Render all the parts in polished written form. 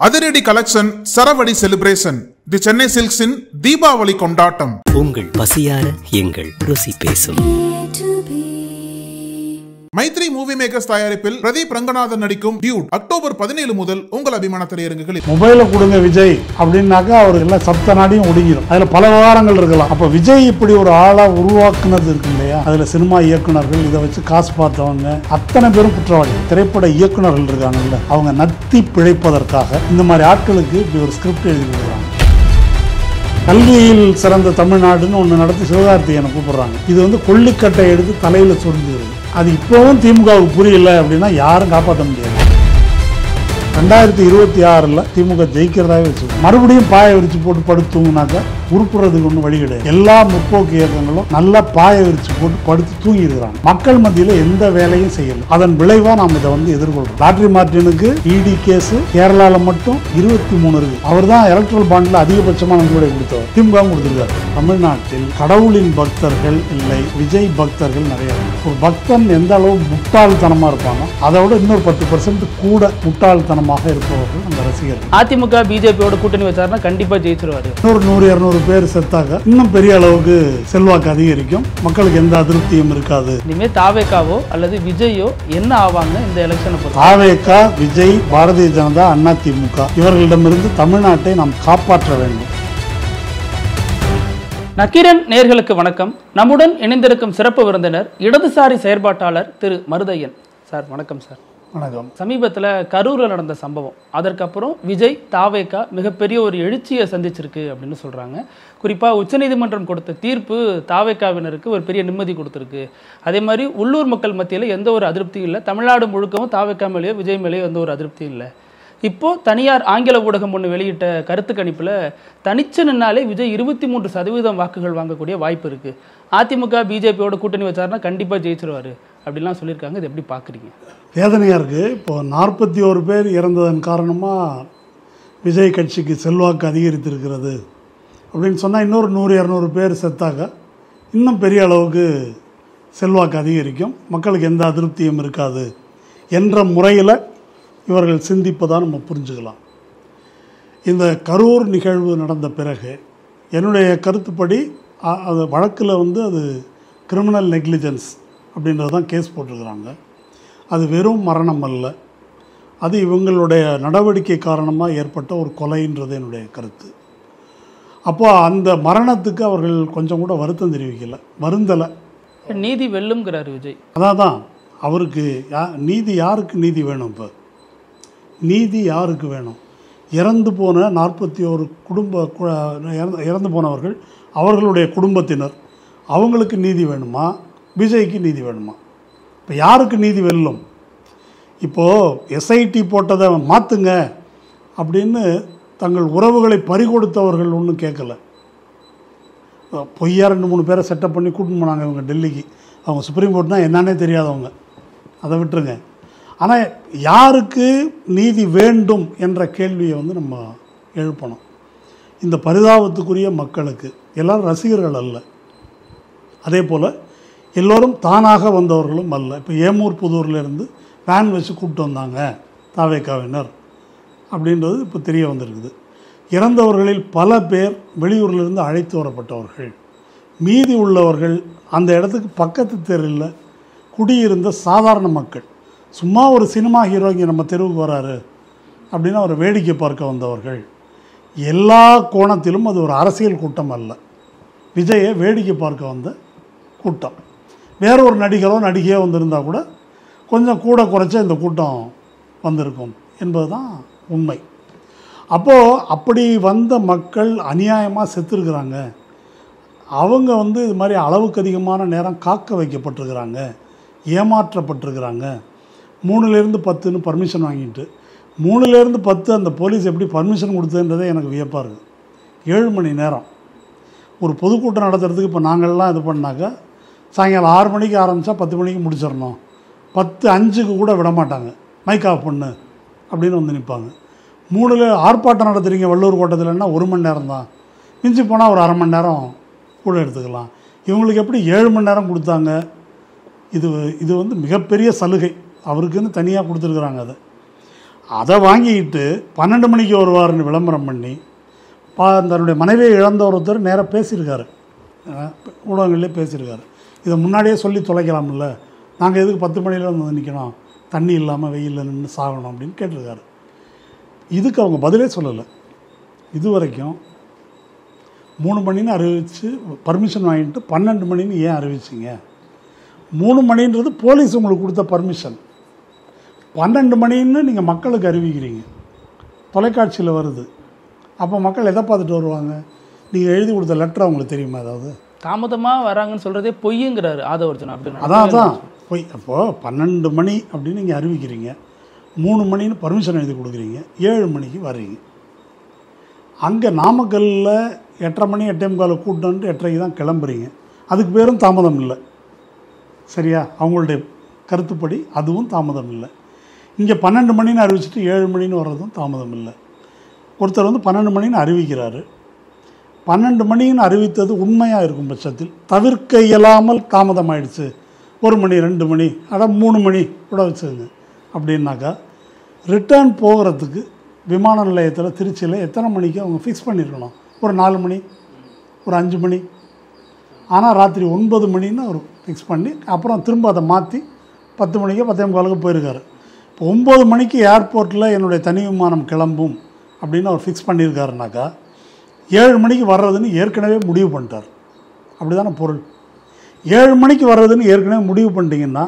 அதிரடி collection சரவடி celebration தி சென்னை சில்க்ஸின் தீபாவளி கொண்டாட்டம். உங்கள் பசியார எங்கள் ருசி பேசும். மைத்ரி மூவி மேக்கர்ஸ் தயாரிப்பில் பிரதீப் ரங்கநாதன் நடிக்கும் டியூட் அக்டோபர் 17 முதல் உங்கள் அபிமான திரையரங்குகளில். மொபைல கொடுங்க விஜய் அப்படின்னாக்கா அவருக்கு எல்லாம் சப்த நாடியும் ஒடுங்கிடும். அதுல பல விவகாரங்கள் இருக்கலாம். அப்ப விஜய் இப்படி ஒரு ஆளா உருவாக்குனது இருக்கு இல்லையா, அதுல சினிமா இயக்குனர்கள் இதை வச்சு காசு பார்த்தவங்க அத்தனை பேரும் குற்றவாளிகள். திரைப்பட இயக்குனர்கள் இருக்காங்கல்ல, அவங்க நத்தி பிழைப்பதற்காக இந்த மாதிரி ஆட்களுக்கு இப்படி ஒரு ஸ்கிரிப்ட் எழுதி கொடுக்குறாங்க. கல்வியில் சிறந்த தமிழ்நாடுன்னு ஒன்று நடத்தி சிவகார்த்திகேயனை கூப்பிடுறாங்க. இது வந்து கொள்ளிக்கட்டை எடுத்து தலையில சொரிஞ்சிருது. அது இப்போவும் திமுகவுக்கு புரியல அப்படின்னா யாரும் காப்பாற்ற முடியாது. 2026 திமுக ஜெயிக்கிறதாவே வச்சு மறுபடியும் பாய விரிச்சு போட்டு படுத்து தூங்கினாக்கா உருப்புறதுக்கு ஒன்றும் வழி கிடையாது. எல்லா முற்போக்கு இயக்கங்களும் நல்லா பாய விரிச்சு போட்டு படுத்து தூங்கி இருக்கிறாங்க. மக்கள் மத்தியில் எந்த வேலையும் செய்யல. அதன் விளைவா நாம் இதை வந்து எதிர்கொள்றோம். லாட்ரி மார்டினுக்கு இடி கேஸ் கேரளாவில் மட்டும் 23 இருக்கு. அவர் தான் எலக்ட்ரல் பாண்ட்ல அதிகபட்சமா நன்கொடை கொடுத்தவர். திமுக கொடுத்திருக்காரு. தமிழ்நாட்டில் கடவுளின் பக்தர்கள் இல்லை, விஜய் பக்தர்கள் நிறைய. ஒரு பக்தன் எந்த அளவு முட்டாள்தனமா இருப்பானோ அதை விட இன்னொரு 10% கூட முட்டாள்தனமாக இருப்பவர்கள் அந்த ரசிகர்கள். அதிமுக பிஜேபியோட கூட்டணி வச்சாருன்னா கண்டிப்பா ஜெயிச்சிருவாரு. 100-200 பேர் செத்தாக இன்னும் பெரிய அளவுக்கு செல்வாக்கு அதிகரிக்கும். மக்களுக்கு எந்த அதிருப்தியும் இருக்காது. இனிமே தாவேகாவோ அல்லது விஜயோ என்ன ஆவாங்க இந்த எலெக்ஷனை பொறுத்து? தாவேகா, விஜய், பாரதிய ஜனதா, அதிமுக இவர்களிடமிருந்து தமிழ்நாட்டை நாம் காப்பாற்ற வேண்டும். நக்கீரன் நேயர்களுக்கு வணக்கம். நம்முடன் இணைந்திருக்கும் சிறப்பு விருந்தினர் இடதுசாரி செயற்பாட்டாளர் திரு மருதையன் சார். வணக்கம் சார். வணக்கம். சமீபத்தில் கரூரில் நடந்த சம்பவம், அதற்கப்புறம் விஜய் தாவேகா மிகப்பெரிய ஒரு எழுச்சியை சந்திச்சிருக்கு அப்படின்னு சொல்கிறாங்க. குறிப்பாக உச்சநீதிமன்றம் கொடுத்த தீர்ப்பு தாவேகாவினருக்கு ஒரு பெரிய நிம்மதி கொடுத்துருக்கு. அதே மாதிரி உள்ளூர் மக்கள் மத்தியில் எந்த ஒரு அதிருப்தியும் இல்லை. தமிழ்நாடு முழுக்கவும் தாவேகா மேலேயோ விஜய் மேலேயோ எந்த ஒரு அதிருப்தியும் இல்லை. இப்போது தனியார் ஆங்கில ஊடகம் ஒன்று வெளியிட்ட கருத்து கணிப்பில் தனிச்சு நின்னாலே விஜய் 23% வாக்குகள் வாங்கக்கூடிய வாய்ப்பு இருக்குது. அதிமுக பிஜேபியோட கூட்டணி வச்சாருன்னா கண்டிப்பாக ஜெயிச்சிருவார் அப்படிலாம் சொல்லியிருக்காங்க. இது எப்படி பார்க்குறீங்க? வேதனையாக இருக்குது. இப்போது 41 பேர் இறந்ததன் காரணமாக விஜய் கட்சிக்கு செல்வாக்கு அதிகரித்திருக்கிறது அப்படின்னு சொன்னால் இன்னொரு 100-200 பேர் செத்தாக இன்னும் பெரிய அளவுக்கு செல்வாக்கு அதிகரிக்கும். மக்களுக்கு எந்த அதிருப்தியும் இருக்காது என்ற முறையில் இவர்கள் சிந்திப்பதாக நம்ம புரிஞ்சுக்கலாம். இந்த கரூர் நிகழ்வு நடந்த பிறகு என்னுடைய கருத்துப்படி அது வழக்கில் வந்து அது கிரிமினல் நெக்லிஜென்ஸ் அப்படின்றது தான் கேஸ் போட்டிருக்கிறாங்க. அது வெறும் மரணம் அல்ல, அது இவங்களுடைய நடவடிக்கை காரணமாக ஏற்பட்ட ஒரு கொலைன்றது என்னுடைய கருத்து. அப்போ அந்த மரணத்துக்கு அவர்கள் கொஞ்சம் கூட வருத்தம் தெரிவிக்கலை, வருந்தலை. நீதி வெல்லுங்கிறார் விஜய். அதான் அவருக்கு நீதி, யாருக்கு நீதி வேணும்? இப்போ நீதி யாருக்கு வேணும்? இறந்து போன 41 இறந்து போனவர்கள், அவர்களுடைய குடும்பத்தினர், அவங்களுக்கு நீதி வேணுமா, விஜய்க்கு நீதி வேணுமா? இப்போ யாருக்கு நீதி வெல்லும்? இப்போது எஸ்ஐடி போட்டதை மாற்றுங்க அப்படின்னு தங்கள் உறவுகளை பறிகொடுத்தவர்கள் ஒன்றும் கேட்கலை. பொய்யா 2-3 பேரை செட்டப் பண்ணி கூட்டின்னு போனாங்க இவங்க டெல்லிக்கு. அவங்க சுப்ரீம் கோர்ட்னால் என்னன்னே தெரியாதவங்க, அதை விட்டுருங்க. ஆனால் யாருக்கு நீதி வேண்டும் என்ற கேள்வியை வந்து நம்ம எழுப்பணும். இந்த பரிதாபத்துக்குரிய மக்களுக்கு எல்லாரும் ரசிகர்கள் அல்ல, அதே போல் எல்லோரும் தானாக வந்தவர்களும் அல்ல. இப்போ ஏமூர் புதூர்லேருந்து வேன் வச்சு கூப்பிட்டு வந்தாங்க தாவேகாவினர் அப்படின்றது இப்போ தெரிய வந்திருக்குது. இறந்தவர்களில் பல பேர் வெளியூரிலிருந்து அழைத்து வரப்பட்டவர்கள். மீதி உள்ளவர்கள் அந்த இடத்துக்கு பக்கத்து தெருவில் குடியிருந்த சாதாரண மக்கள். சும்மா ஒரு சினிமா ஹீரோ இங்கே நம்ம தெருவுக்கு வராரு அப்படின்னா ஒரு வேடிக்கை பார்க்க வந்தவர்கள். எல்லா கோணத்திலும் அது ஒரு அரசியல் கூட்டம் அல்ல, விஜயை வேடிக்கை பார்க்க வந்த கூட்டம். வேற ஒரு நடிகரோ நடிகையோ வந்திருந்தால் கூட கொஞ்சம் கூட குறைச்ச இந்த கூட்டம் வந்திருக்கும் என்பது தான் உண்மை. அப்போது அப்படி வந்த மக்கள் அநியாயமாக செத்துருக்குறாங்க. அவங்க வந்து இது மாதிரி அளவுக்கு அதிகமான நேரம் காக்க வைக்கப்பட்டிருக்கிறாங்க, ஏமாற்றப்பட்டிருக்கிறாங்க. 3லேருந்து 10ன்னு பர்மிஷன் வாங்கிட்டு 3லேருந்து 10 அந்த போலீஸ் எப்படி பர்மிஷன் கொடுத்ததுன்றதே எனக்கு வியப்பாக இருக்குது. 7 மணி நேரம் ஒரு பொதுக்கூட்டம் நடத்துறதுக்கு இப்போ நாங்கள்லாம் இது பண்ணாக்கா சாயங்காலம் 6 மணிக்கு ஆரம்பித்தா 10 மணிக்கு முடிச்சிடணும். 10:05க்கு கூட விட மாட்டாங்க, மைக் ஆஃப் பண்ணு அப்படின்னு வந்து நிற்பாங்க. 3 ஆர்ப்பாட்டம் நடத்துகிறீங்க வள்ளூர் கோட்டத்தில்னா 1 மணி நேரம் தான், மிஞ்சி போனால் ஒரு 1/2 மணி நேரம் கூட எடுத்துக்கலாம். இவங்களுக்கு எப்படி 7 மணி நேரம் கொடுத்தாங்க? இது வந்து மிகப்பெரிய சலுகை, அவருக்குன்னு தனியாக கொடுத்துருக்குறாங்க. அதை வாங்கிக்கிட்டு 12 மணிக்கு வருவார்னு விளம்பரம் பண்ணி தன்னுடைய மனைவியை இழந்த ஒருத்தர் நேராக பேசியிருக்காரு, ஊடகங்களே பேசியிருக்காரு. இதை முன்னாடியே சொல்லி தொலைக்கலாம்ல, நாங்கள் எதுக்கு 10 மணியில் வந்து நிற்கணும், தண்ணி இல்லாமல் வெயிலில் நின்று சாகணும் அப்படின்னு கேட்டிருக்காரு. இதுக்கு அவங்க பதிலே சொல்லலை. இது வரைக்கும் 3 மணின்னு அறிவித்து பர்மிஷன் வாங்கிட்டு 12 மணின்னு ஏன் அறிவிச்சிங்க? 3 மணின்றது போலீஸ் உங்களுக்கு கொடுத்த பர்மிஷன். 12 மணின்னு நீங்கள் மக்களுக்கு அறிவிக்கிறீங்க, தொலைக்காட்சியில் வருது. அப்போ மக்கள் எதை பார்த்துட்டு வருவாங்க? நீங்கள் எழுதி கொடுத்த லெட்டர் அவங்களுக்கு தெரியுமா? ஏதாவது தாமதமாக வராங்கன்னு சொல்கிறதே பொய்யுங்கிறாரு ஆதவர்ஜுனா. அப்படின்னு அதான் பொய். அப்போது 12 மணி அப்படின்னு நீங்கள் அறிவிக்கிறீங்க, 3 மணின்னு பர்மிஷன் எழுதி கொடுக்குறீங்க, 7 மணிக்கு வர்றீங்க. அங்கே நாமக்கல்லில் 8:30 மணி 8:45 கூட்டம்ன்ட்டு 8:30 தான் கிளம்புறீங்க. அதுக்கு பேரும் தாமதம் இல்லை, சரியா? அவங்களுடைய கருத்துப்படி அதுவும் தாமதம் இல்லை. இங்கே 12 மணின்னு அறிவிச்சிட்டு 7 மணின்னு வர்றதும் தாமதம் இல்லை. ஒருத்தர் வந்து 12 மணின்னு அறிவிக்கிறாரு. 12 மணின்னு அறிவித்தது உண்மையாக இருக்கும் பட்சத்தில் தவிர்க்க இயலாமல் தாமதம் ஆயிடுச்சு, 1 மணி 2 மணி அதான் 3 மணி கூட வச்சுருங்க அப்படின்னாக்கா, ரிட்டர்ன் போகிறதுக்கு விமான நிலையத்தில் திருச்சியில் எத்தனை மணிக்கு அவங்க ஃபிக்ஸ் பண்ணியிருக்கணும்? ஒரு 4 மணி, ஒரு 5 மணி. ஆனால் ராத்திரி 9 மணின்னு அவர் ஃபிக்ஸ் பண்ணி அப்புறம் திரும்ப அதை மாற்றி 10 மணிக்கு 10:45 போயிருக்காரு. இப்போ 9 மணிக்கு ஏர்போர்ட்டில் என்னுடைய தனி விமானம் கிளம்பும் அப்படின்னு அவர் ஃபிக்ஸ் பண்ணியிருக்காருனாக்கா 7 மணிக்கு வர்றதுன்னு ஏற்கனவே முடிவு பண்ணிட்டார். அப்படி தானே பொருள். 7 மணிக்கு வர்றதுன்னு ஏற்கனவே முடிவு பண்ணிட்டீங்கன்னா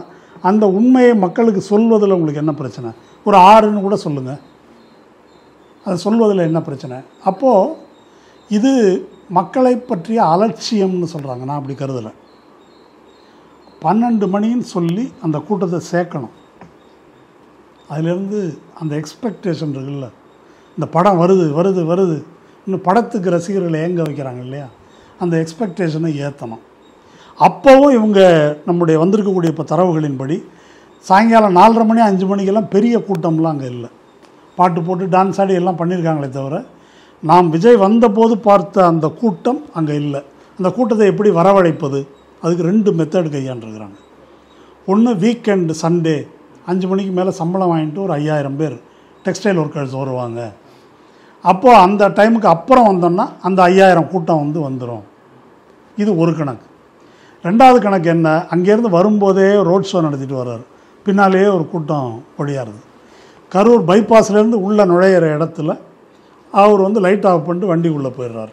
அந்த உண்மையை மக்களுக்கு சொல்வதில் உங்களுக்கு என்ன பிரச்சனை? ஒரு 6ன்னு கூட சொல்லுங்கள், அது சொல்வதில் என்ன பிரச்சனை? அப்போது இது மக்களை பற்றிய அலட்சியம்னு சொல்கிறாங்க. நான் அப்படி கருதலை. 12 மணின்னு சொல்லி அந்த கூட்டத்தை சேர்க்கணும். அதிலேருந்து அந்த எக்ஸ்பெக்டேஷன் இருக்குல்ல, இந்த படம் வருது வருது வருது, இன்னும் படத்துக்கு ரசிகர்களை ஏங்க வைக்கிறாங்க இல்லையா, அந்த எக்ஸ்பெக்டேஷனை ஏற்றணும். அப்போவும் இவங்க நம்முடைய வந்திருக்கக்கூடிய இப்போ தரவுகளின்படி சாயங்காலம் 4:30 மணி 5 மணிக்கெல்லாம் பெரிய கூட்டம்லாம் அங்கே இல்லை. பாட்டு போட்டு டான்ஸ் ஆடி எல்லாம் பண்ணியிருக்காங்களே தவிர நாம் விஜய் வந்தபோது பார்த்த அந்த கூட்டம் அங்கே இல்லை. அந்த கூட்டத்தை எப்படி வரவழைப்பது? அதுக்கு 2 மெத்தட் கையாண்டுருக்கிறாங்க. ஒன்று, வீக்கெண்டு சண்டே 5 மணிக்கு மேலே சம்பளம் வாங்கிட்டு ஒரு 5000 பேர் டெக்ஸ்டைல் ஒர்க்கர்ஸ் வருவாங்க. அப்போது அந்த டைமுக்கு அப்புறம் வந்தோம்னா அந்த 5000 கூட்டம் வந்துடும். இது ஒரு கணக்கு. 2வது கணக்கு என்ன? அங்கேருந்து வரும்போதே ரோட் ஷோ நடத்திட்டு வர்றாரு, பின்னாலேயே ஒரு கூட்டம் ஒடியாருது. கரூர் பைபாஸ்லேருந்து உள்ளே நுழையிற இடத்துல அவர் லைட் ஆஃப் பண்ணிட்டு வண்டி உள்ளே போயிடுறாரு.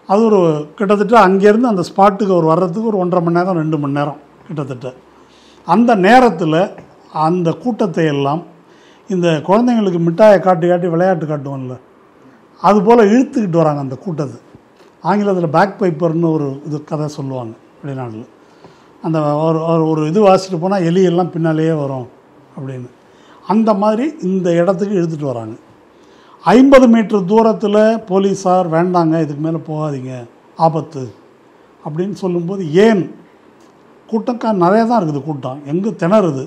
அது ஒரு கிட்டத்தட்ட அங்கேருந்து அந்த ஸ்பாட்டுக்கு அவர் வர்றதுக்கு ஒரு 1.5 மணி நேரம் 2 மணி நேரம் கிட்டத்தட்ட. அந்த நேரத்தில் அந்த கூட்டத்தை எல்லாம் இந்த குழந்தைங்களுக்கு மிட்டாயை காட்டி காட்டி விளையாட்டு காட்டுவோம்ல, அதுபோல் இழுத்துக்கிட்டு வராங்க அந்த கூட்டத்தை. ஆங்கிலத்தில் பேக் பைப்பர்னு ஒரு இது கதை சொல்லுவாங்க வெளிநாட்டில். அந்த ஒரு இது வாசிட்டு போனால் எலியெல்லாம் பின்னாலேயே வரும் அப்படின்னு. அந்த மாதிரி இந்த இடத்துக்கு இழுத்துட்டு வராங்க. 50 மீட்டர் தூரத்தில் போலீஸார் வேண்டாங்க, இதுக்கு மேலே போகாதீங்க, ஆபத்து அப்படின்னு சொல்லும்போது, ஏன் கூட்டம் நிறைய தான் இருக்குது, கூட்டம் எங்கே திணறுது?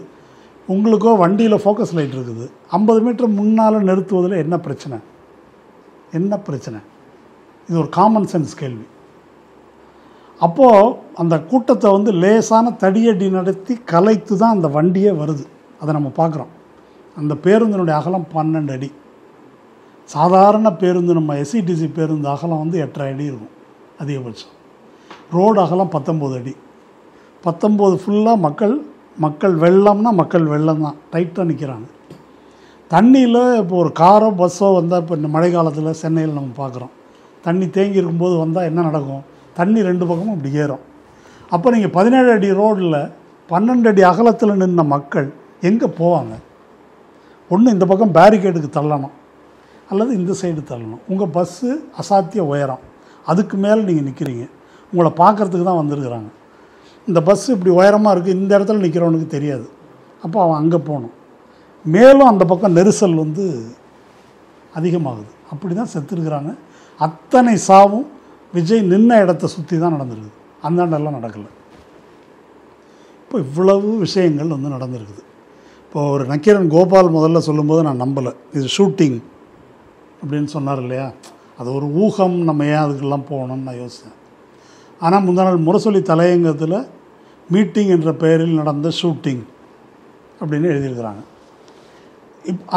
உங்களுக்கோ வண்டியில் ஃபோக்கஸ் லைட் இருக்குது, 50 மீட்டர் முன்னால் நிறுத்துவதில் என்ன பிரச்சனை? என்ன பிரச்சனை? இது ஒரு காமன் சென்ஸ் கேள்வி. அப்போது அந்த கூட்டத்தை லேசான தடியடி நடத்தி கலைத்து தான் அந்த வண்டியே வருது. அதை நம்ம பார்க்குறோம். அந்த பேருந்தினுடைய அகலம் 12 அடி. சாதாரண பேருந்து, நம்ம எஸ்இடிசி பேருந்து அகலம் 8.5 அடி இருக்கும் அதிகபட்சம். ரோடு அகலம் 19 அடி. 19 ஃபுல்லாக மக்கள் வெள்ளம்னா மக்கள் வெள்ளம் தான், டைட்டாக நிற்கிறாங்க. தண்ணியில் இப்போ ஒரு காரோ பஸ்ஸோ வந்தால், இப்போ இந்த மழை காலத்தில் சென்னையில் நம்ம பார்க்குறோம், தண்ணி தேங்கி இருக்கும்போது வந்தால் என்ன நடக்கும்? தண்ணி 2 பக்கமும் இப்படி ஏறும். அப்போ நீங்கள் 17 அடி ரோடில் 12 அடி அகலத்தில் நின்ற மக்கள் எங்கே போவாங்க? ஒன்று இந்த பக்கம் பேரிகேடுக்கு தள்ளணும், அல்லது இந்த சைடு தள்ளணும். உங்கள் பஸ்ஸு அசாத்திய உயரம், அதுக்கு மேலே நீங்கள் நிற்கிறீங்க, உங்களை பார்க்குறதுக்கு தான் வந்திருக்கிறாங்க. இந்த பஸ்ஸு இப்படி உயரமாக இருக்குது, இந்த இடத்துல நிற்கிறவனுக்கு தெரியாது, அப்போ அவன் அங்கே போகணும். மேலும் அந்த பக்கம் நெரிசல் அதிகமாகுது. அப்படி தான் செத்துருக்குறாங்க. அத்தனை சாவும் விஜய் நின்ன இடத்த சுற்றி தான் நடந்திருக்குது, அந்தாண்டெல்லாம் நடக்கலை. இப்போ இவ்வளவு விஷயங்கள் நடந்திருக்குது. இப்போது ஒரு நக்கீரன் கோபால் முதல்ல சொல்லும்போது நான் நம்பலை, இது ஷூட்டிங் அப்படின்னு சொன்னார் இல்லையா, அது ஒரு ஊகம், நம்ம ஏன் அதுக்கெல்லாம் போகணும்னு நான் யோசித்தேன். ஆனால் முந்தா நாள் முரசொலி தலையங்கத்தில் மீட்டிங் என்ற பெயரில் நடந்த ஷூட்டிங் அப்படின்னு எழுதியிருக்கிறாங்க.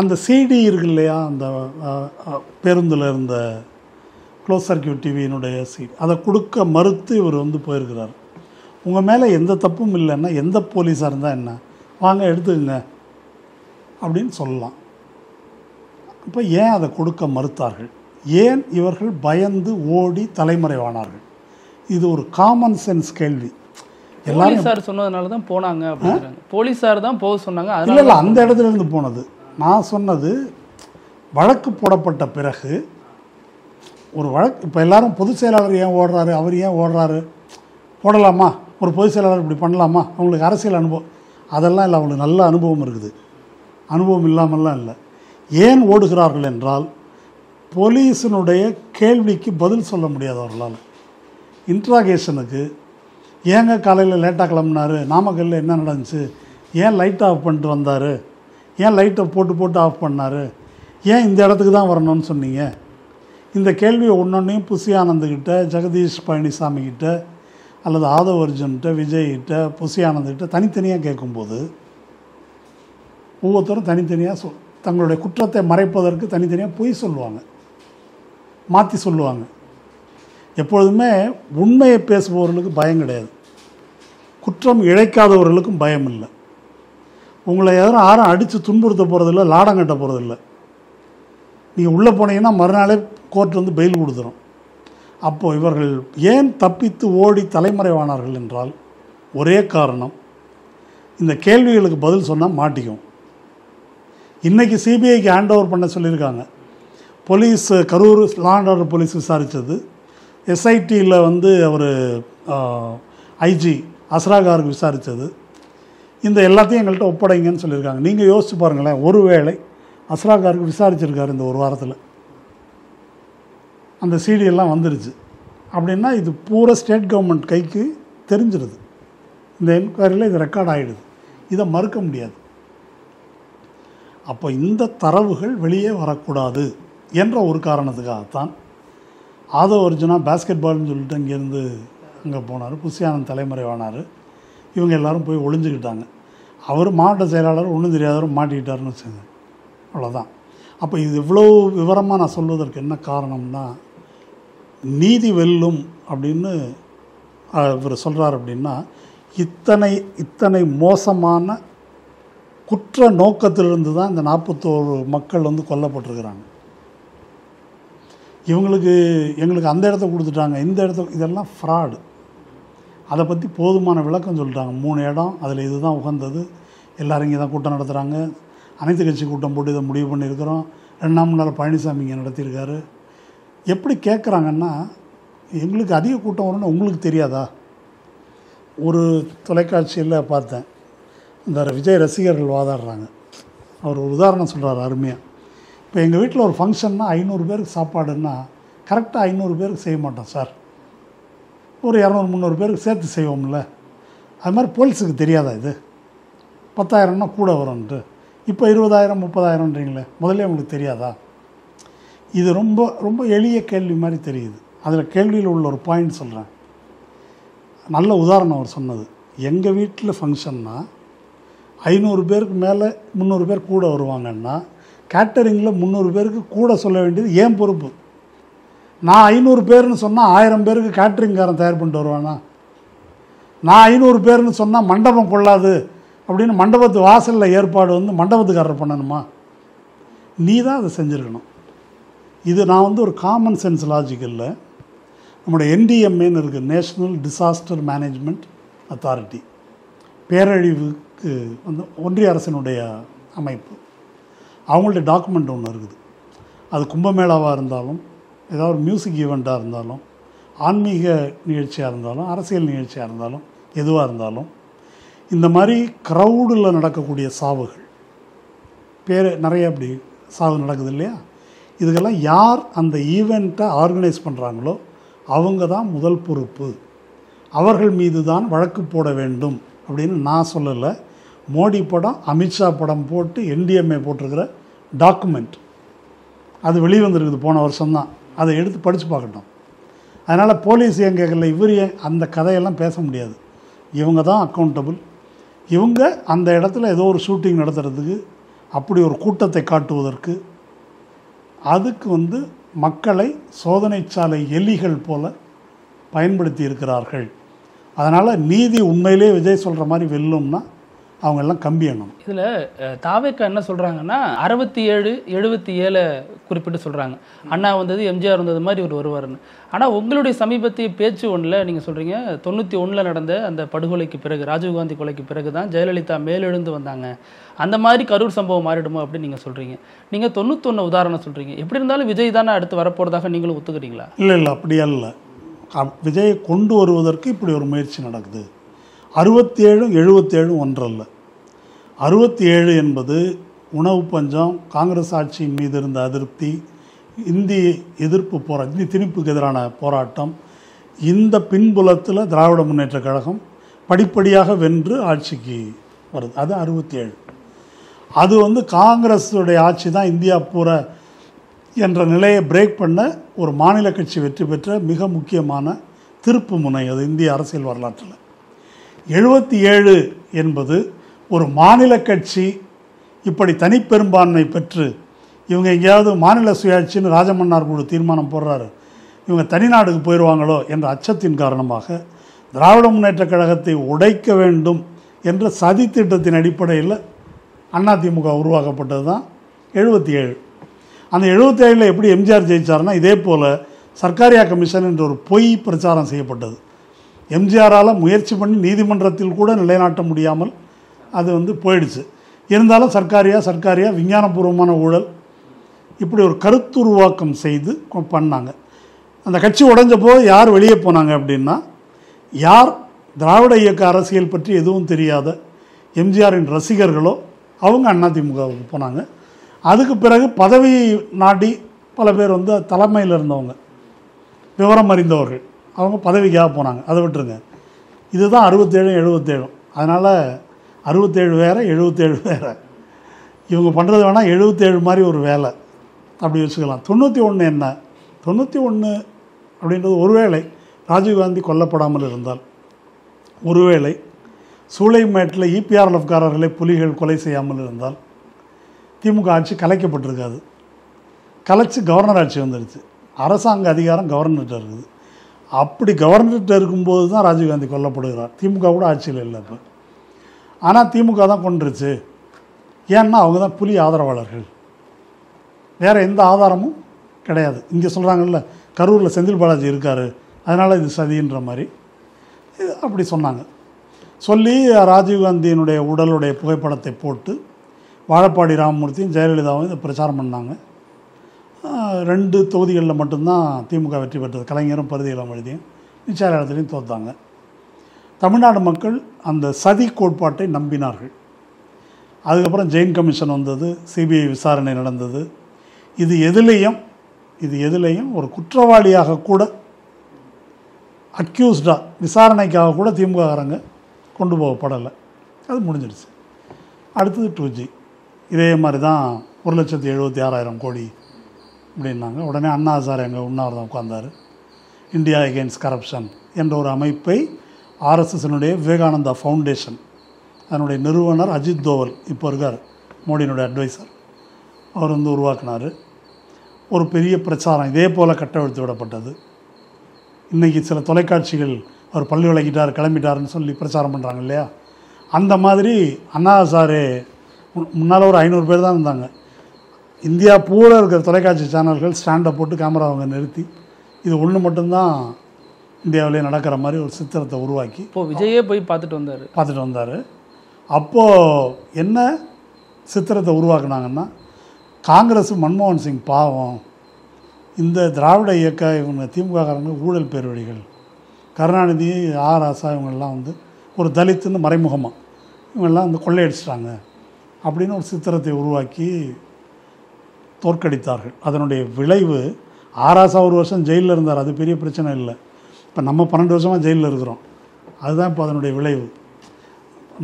அந்த சிடி இருக்கு இல்லையா, அந்த பேருந்தில் இருந்த க்ளோஸ் சர்க்கியூட் டிவியினுடைய சிடி, அதை கொடுக்க மறுத்து இவர் போயிருக்கிறார். உங்கள் மேலே எந்த தப்பும் இல்லைன்னா எந்த போலீஸாக இருந்தால் என்ன, வாங்க எடுத்துக்கங்க அப்படின்னு சொல்லலாம். இப்போ ஏன் அதை கொடுக்க மறுத்தார்கள்? ஏன் இவர்கள் பயந்து ஓடி தலைமறைவானார்கள்? இது ஒரு காமன் சென்ஸ் கேள்வி. போலீஸார் சொன்னதுனால தான் போனாங்க அப்படிங்கிறாங்க. போலீஸார் தான் போக சொன்னாங்க. இல்லை இல்லை, அந்த இடத்துல இருந்து போனது. நான் சொன்னது வழக்கு போடப்பட்ட பிறகு ஒரு வழக்கு. இப்போ எல்லாரும் பொதுச் செயலாளர் ஏன் ஓடுறாரு, அவர் ஏன் ஓடுறாரு, போடலாமா, ஒரு பொதுச் செயலாளர் இப்படி பண்ணலாமா, அவங்களுக்கு அரசியல் அனுபவம் அதெல்லாம் இல்லை. அவங்களுக்கு நல்ல அனுபவம் இருக்குது, அனுபவம் இல்லாமல்லாம் இல்லை. ஏன் ஓடுகிறார்கள் என்றால் போலீஸினுடைய கேள்விக்கு பதில் சொல்ல முடியாதவர்களால். இன்ட்ராகேஷனுக்கு ஏங்க காலையில் லேட்டாக கிளம்புனாரு, நாமக்கல்லில் என்ன நடந்துச்சு, ஏன் லைட் ஆஃப் பண்ணிட்டு வந்தார், ஏன் லைட்டை போட்டு ஆஃப் பண்ணார், ஏன் இந்த இடத்துக்கு தான் வரணும்னு சொன்னீங்க, இந்த கேள்வியை ஒன்றொன்றையும் புசி ஆனந்துக்கிட்ட, ஜெகதீஷ் பழனிசாமிக்கிட்ட, அல்லது ஆதவ் அர்ஜுன்கிட்ட, விஜய்கிட்ட, புசி ஆனந்துக்கிட்ட தனித்தனியாக கேட்கும்போது ஒவ்வொருத்தரும் தனித்தனியாக தங்களுடைய குற்றத்தை மறைப்பதற்கு தனித்தனியாக பொய் சொல்லுவாங்க, மாற்றி சொல்லுவாங்க. எப்பொழுதுமே உண்மையை பேசுபவர்களுக்கு பயம் கிடையாது, குற்றம் இழைக்காதவர்களுக்கும் பயம் இல்லை. உங்களை யாரும் அடித்து துன்புறுத்த போகிறதில்ல, லாடம் கட்ட போகிறதில்ல. நீங்கள் உள்ளே போனீங்கன்னா மறுநாளே கோர்ட் பெயில் கொடுத்துரும். அப்போது இவர்கள் ஏன் தப்பித்து ஓடி தலைமறைவானார்கள் என்றால் ஒரே காரணம், இந்த கேள்விகளுக்கு பதில் சொன்னால் மாட்டிக்கும். இன்றைக்கி சிபிஐக்கு ஹேண்ட் ஓவர் பண்ண சொல்லியிருக்காங்க. Police Karur law and order police விசாரித்தது, எஸ்ஐடியில் அவர் ஐஜி அஸ்ராகாருக்கு விசாரித்தது, இந்த எல்லாத்தையும் எங்கள்கிட்ட ஒப்படைங்கன்னு சொல்லியிருக்காங்க. நீங்கள் யோசிச்சு பாருங்களேன், ஒருவேளை அஸ்ராகாருக்கு விசாரிச்சிருக்காரு இந்த ஒரு வாரத்தில், அந்த சிடியெல்லாம் வந்துருச்சு அப்படின்னா இது பூரா ஸ்டேட் கவர்மெண்ட் கைக்கு தெரிஞ்சிருது. இந்த என்கொயரியில் இது ரெக்கார்ட் ஆகிடுது, இதை மறுக்க முடியாது. அப்போ இந்த தரவுகள் வெளியே வரக்கூடாது என்ற ஒரு காரணத்துக்காகத்தான் ஆதவ் அர்ஜுனா பேஸ்கெட் பால்னு சொல்லிட்டு இங்கேருந்து அங்கே போனார், புசி ஆனந்த் தலைமறைவானார், இவங்க எல்லோரும் போய் ஒளிஞ்சுக்கிட்டாங்க. அவர் மாவட்ட செயலாளர் ஒன்றும் தெரியாதவர் மாட்டிக்கிட்டாருன்னு வச்சுங்க, அவ்வளோதான். அப்போ இது இவ்வளோ விவரமாக நான் சொல்வதற்கு என்ன காரணம்னா, நீதி வெல்லும் அப்படின்னு இவர் சொல்கிறார். அப்படின்னா இத்தனை மோசமான குற்ற நோக்கத்திலிருந்து தான் இந்த 41 மக்கள் கொல்லப்பட்டிருக்கிறாங்க. எங்களுக்கு அந்த இடத்த கொடுத்துட்டாங்க, இந்த இடத்த, இதெல்லாம் ஃப்ராடு. அதை பற்றி போதுமான விளக்கம் சொல்லிட்டாங்க. 3 இடம், அதில் இதுதான் உகந்தது, எல்லோரும் இங்கே தான் கூட்டம் நடத்துகிறாங்க, அனைத்து கட்சி கூட்டம் போட்டு இதை முடிவு பண்ணியிருக்கிறோம், 2 நாள் பழனிசாமி இங்கே நடத்தியிருக்காரு. எப்படி கேட்குறாங்கன்னா, எங்களுக்கு அதிக கூட்டம் வரும்னு உங்களுக்கு தெரியாதா? ஒரு தொலைக்காட்சியில் பார்த்தேன், இந்த விஜய் ரசிகர்கள் வாதாடுறாங்க. அவர் ஒரு உதாரணம் சொல்கிறார் அருமையாக. இப்போ எங்கள் வீட்டில் ஒரு ஃபங்க்ஷன்னா 500 பேருக்கு சாப்பாடுன்னா கரெக்டாக 500 பேருக்கு செய்ய மாட்டோம் சார், ஒரு 200-300 பேருக்கு சேர்த்து செய்வோம்ல. அது மாதிரி போலீஸுக்கு தெரியாதா இது 10,000னா கூட வரும்ன்ட்டு, இப்போ 20,000-30,000ன்றீங்களே, முதல்ல உங்களுக்கு தெரியாதா? இது ரொம்ப ரொம்ப எளிய கேள்வி மாதிரி தெரியுது. அதில் கேள்வியில் உள்ள ஒரு பாயிண்ட் சொல்கிறேன். நல்ல உதாரணம் அவர் சொன்னது. எங்கள் வீட்டில் ஃபங்க்ஷன்னா 500 பேருக்கு மேலே 300 பேர் கூட வருவாங்கன்னா கேட்டரிங்கில் 300 பேருக்கு கூட சொல்ல வேண்டியது ஏன் பொறுப்பு. நான் 500 பேர்னு சொன்னால் 1000 பேருக்கு கேட்டரிங்காரன் தயார் பண்ணிட்டு வருவானா? நான் 500 பேர்னு சொன்னால் மண்டபம் கொள்ளாது அப்படின்னு மண்டபத்து வாசலில் ஏற்பாடு மண்டபத்துக்காரர் பண்ணணுமா? நீ தான் அதை செஞ்சுருக்கணும். இது நான் ஒரு காமன் சென்ஸ் லாஜிக்கல்ல, நம்முடைய NDMAன்னு இருக்குது, நேஷ்னல் டிசாஸ்டர் மேனேஜ்மெண்ட் அத்தாரிட்டி, பேரழிவுக்கு ஒன்றிய அரசினுடைய அமைப்பு. அவங்கள்ட்ட டாக்குமெண்ட் ஒன்று இருக்குது. அது கும்பமேளாவாக இருந்தாலும், ஏதாவது ஒரு மியூசிக் ஈவெண்ட்டாக இருந்தாலும், ஆன்மீக நிகழ்ச்சியாக இருந்தாலும், அரசியல் நிகழ்ச்சியாக இருந்தாலும், எதுவாக இருந்தாலும், இந்த மாதிரி க்ரௌடில் நடக்கக்கூடிய சாவுகள் நிறைய அப்படி சாவு நடக்குது இல்லையா? இதுக்கெல்லாம் யார் அந்த ஈவெண்ட்டை ஆர்கனைஸ் பண்ணுறாங்களோ அவங்க தான் முதல் பொறுப்பு, அவர்கள் மீது தான் வழக்கு போட வேண்டும் அப்படின்னு நான் சொல்லலை. மோடி படம், அமித்ஷா படம் போட்டு NDMA போட்டிருக்கிற டாக்குமெண்ட் அது வெளிவந்துருக்குது, போன வருஷம்தான். அதை எடுத்து படித்து பார்க்கட்டும். அதனால் போலீஸ் ஏன் கேட்கல, இவர் ஏன், அந்த கதையெல்லாம் பேச முடியாது. இவங்க தான் அக்கௌண்டபிள். இவங்க அந்த இடத்துல ஏதோ ஒரு ஷூட்டிங் நடத்துறதுக்கு அப்படி ஒரு கூட்டத்தை காட்டுவதற்கு அதுக்கு மக்களை சோதனைச்சாலை எலிகள் போல பயன்படுத்தி இருக்கிறார்கள். அதனால் நீதி உண்மையிலே விஜய் சொல்கிற மாதிரி வெல்லும்னா அவங்க எல்லாம் கம்பி எண்ணணும். இதில் தாவேக்கா என்ன சொல்கிறாங்கன்னா 67, 77 குறிப்பிட்டு சொல்கிறாங்க. அண்ணா வந்தது, எம்ஜிஆர் வந்தது மாதிரி ஒரு வருவார்னு. ஆனால் உங்களுடைய சமீபத்திய பேச்சு ஒன்றில் நீங்கள் சொல்கிறீங்க 91 நடந்த அந்த படுகொலைக்கு பிறகு, ராஜீவ்காந்தி கொலைக்கு பிறகு தான் ஜெயலலிதா மேலெழுந்து வந்தாங்க. அந்த மாதிரி கரூர் சம்பவம் மாறிடுமோ அப்படின்னு நீங்கள் சொல்கிறீங்க. நீங்கள் 91 உதாரணம் சொல்கிறீங்க. எப்படி இருந்தாலும் விஜய் தானே அடுத்து வரப்போகிறதாக நீங்களும் ஒத்துக்கிறீங்களா? இல்லை அப்படியா இல்லை. விஜயை கொண்டு வருவதற்கு இப்படி ஒரு முயற்சி நடக்குது. 67, 77 ஒன்றல்ல. 67 என்பது உணவு பஞ்சம், காங்கிரஸ் ஆட்சியின் மீது இருந்த அதிருப்தி, இந்திய எதிர்ப்பு போராட்டம், இந்தி திணிப்புக்கு எதிரான போராட்டம், இந்த பின்புலத்தில் திராவிட முன்னேற்றக் கழகம் படிப்படியாக வென்று ஆட்சிக்கு வருது. அது 67. அது காங்கிரஸுடைய ஆட்சி தான் இந்தியா பூரா என்ற நிலையை பிரேக் பண்ண ஒரு மாநில கட்சி வெற்றி பெற்ற மிக முக்கியமான திருப்பு முனை அது இந்திய அரசியல் வரலாற்றில். 77 என்பது ஒரு மாநில கட்சி இப்படி தனிப்பெரும்பான்மை பெற்று இவங்க எங்கேயாவது மாநில சுயாட்சின்னு ராஜமன்னார் குழு தீர்மானம் போடுறாரு, இவங்க தனிநாடுக்கு போயிடுவாங்களோ என்ற அச்சத்தின் காரணமாக திராவிட முன்னேற்றக் கழகத்தை உடைக்க வேண்டும் என்ற சதி திட்டத்தின் அடிப்படையில் அதிமுக உருவாக்கப்பட்டது தான் 77. அந்த 77 எப்படி எம்ஜிஆர் ஜெயிச்சார்னா, இதே போல் சர்க்காரியா கமிஷன் என்ற ஒரு பொய் பிரச்சாரம் செய்யப்பட்டது. எம்ஜிஆரால் முயற்சி பண்ணி நீதிமன்றத்தில் கூட நிலைநாட்ட முடியாமல் அது போயிடுச்சு. இருந்தாலும் சர்க்காரியா விஞ்ஞானபூர்வமான ஊழல் இப்படி ஒரு கருத்துருவாக்கம் செய்து பண்ணாங்க. அந்த கட்சி உடைஞ்சப்போ யார் வெளியே போனாங்க அப்படின்னா, யார் திராவிட இயக்க அரசியல் பற்றி எதுவும் தெரியாத எம்ஜிஆரின் ரசிகர்களோ அவங்க அதிமுகவுக்கு போனாங்க. அதுக்கு பிறகு பதவி நாடி பல பேர் தலைமையில் இருந்தவங்க, விவரம் அறிந்தவர்கள், அவங்க பதவிக்காக போனாங்க. அதை விட்டுருங்க. இதுதான் 67, 77. அதனால் 67 வேறு, 77 வேறு. இவங்க பண்ணுறது வேணால் 77 மாதிரி ஒரு வேலை அப்படி வச்சுக்கலாம். 91 என்ன? 91 அப்படின்றது ஒருவேளை ராஜீவ்காந்தி கொல்லப்படாமல் இருந்தால், ஒருவேளை சூளைமேட்டில் இபிஆர்எஃப்காரர்களை புலிகள் கொலை செய்யாமல் இருந்தால் திமுக ஆட்சி கலைக்கப்பட்டிருக்காது. கலைச்சி கவர்னர் ஆட்சி வந்துடுச்சு. அரசாங்க அதிகாரம் கவர்னர்கிட்ட இருக்குது. அப்படி கவர்னர்கிட்ட இருக்கும்போது தான் ராஜீவ்காந்தி கொல்லப்படுகிறார். திமுக கூட ஆட்சியில் இல்லை இப்போ. ஆனால் திமுக தான் கொண்டுருச்சு. ஏன்னா அவங்க தான் புலி ஆதரவாளர்கள், வேறு எந்த ஆதாரமும் கிடையாது. இங்கே சொல்கிறாங்கல்ல, கரூரில் செந்தில் பாலாஜி இருக்கார், அதனால் இது சதின்ற மாதிரி அப்படி சொன்னாங்க. சொல்லி ராஜீவ்காந்தியினுடைய உடலுடைய புகைப்படத்தை போட்டு வாழப்பாடி ராமமூர்த்தியும் ஜெயலலிதாவும் இதை பிரச்சாரம் பண்ணாங்க. 2 தொகுதிகளில் மட்டும்தான் திமுக வெற்றி பெற்றது. கலைஞரும் பருதியிலம் எழுதியும் நிச்சய இடத்துலையும் தோற்றாங்க. தமிழ்நாடு மக்கள் அந்த சதி கோட்பாட்டை நம்பினார்கள். அதுக்கப்புறம் ஜெயின் கமிஷன் வந்தது, சிபிஐ விசாரணை நடந்தது. இது எதுலேயும் ஒரு குற்றவாளியாக கூட, அக்யூஸ்டாக விசாரணைக்காக கூட திமுககாரங்க கொண்டு போகப்படலை. அது முடிஞ்சிடுச்சு. அடுத்தது 2G. இதே மாதிரி தான் 1,76,000 கோடி அப்படின்னாங்க. உடனே அண்ணா ஹசாரே எங்கள் உண்ணாவிரதம் உட்கார்ந்தார். இந்தியா எகெயின்ஸ்ட் கரப்ஷன் என்ற ஒரு அமைப்பை ஆர்எஸ்எஸ்னுடைய விவேகானந்தா ஃபவுண்டேஷன், அதனுடைய நிறுவனர் அஜித் தோவல் இப்போ இருக்கார், மோடியினுடைய அட்வைசர், அவர் உருவாக்கினார். ஒரு பெரிய பிரச்சாரம் இதே போல் கட்டவிழ்த்து விடப்பட்டது. இன்றைக்கி சில தொலைக்காட்சிகள் அவர் பள்ளி விளக்கிட்டார் கிளம்பிட்டாருன்னு சொல்லி பிரச்சாரம் பண்ணுறாங்க இல்லையா, அந்த மாதிரி அண்ணா ஹசாரே முன்னால் ஒரு 500 பேர் தான் இருந்தாங்க. இந்தியா பூரா இருக்கிற தொலைக்காட்சி சேனல்கள் ஸ்டாண்டை போட்டு கேமரா அவங்க நிறுத்தி இது ஒன்று மட்டும்தான் இந்தியாவிலே நடக்கிற மாதிரி ஒரு சித்திரத்தை உருவாக்கி இப்போ விஜயே போய் பார்த்துட்டு வந்தார். அப்போது என்ன சித்திரத்தை உருவாக்குனாங்கன்னா, காங்கிரஸ் மன்மோகன் சிங் பாவம், இந்த திராவிட இயக்க இவங்க திமுககாரங்க ஊழல் பேர்வழிகள், கருணாநிதி ராசா இவங்கெல்லாம் ஒரு தலித்துன்னு மறைமுகமாக இவங்கெல்லாம் கொள்ளையடிச்சிட்டாங்க அப்படின்னு ஒரு சித்திரத்தை உருவாக்கி தோற்கடித்தார்கள். அதனுடைய விளைவு ராசா 1 வருஷம் ஜெயிலில் இருந்தார், அது பெரிய பிரச்சனை இல்லை. இப்போ நம்ம 12 வருஷமாக ஜெயிலில் இருக்கிறோம், அதுதான் இப்போ அதனுடைய விளைவு.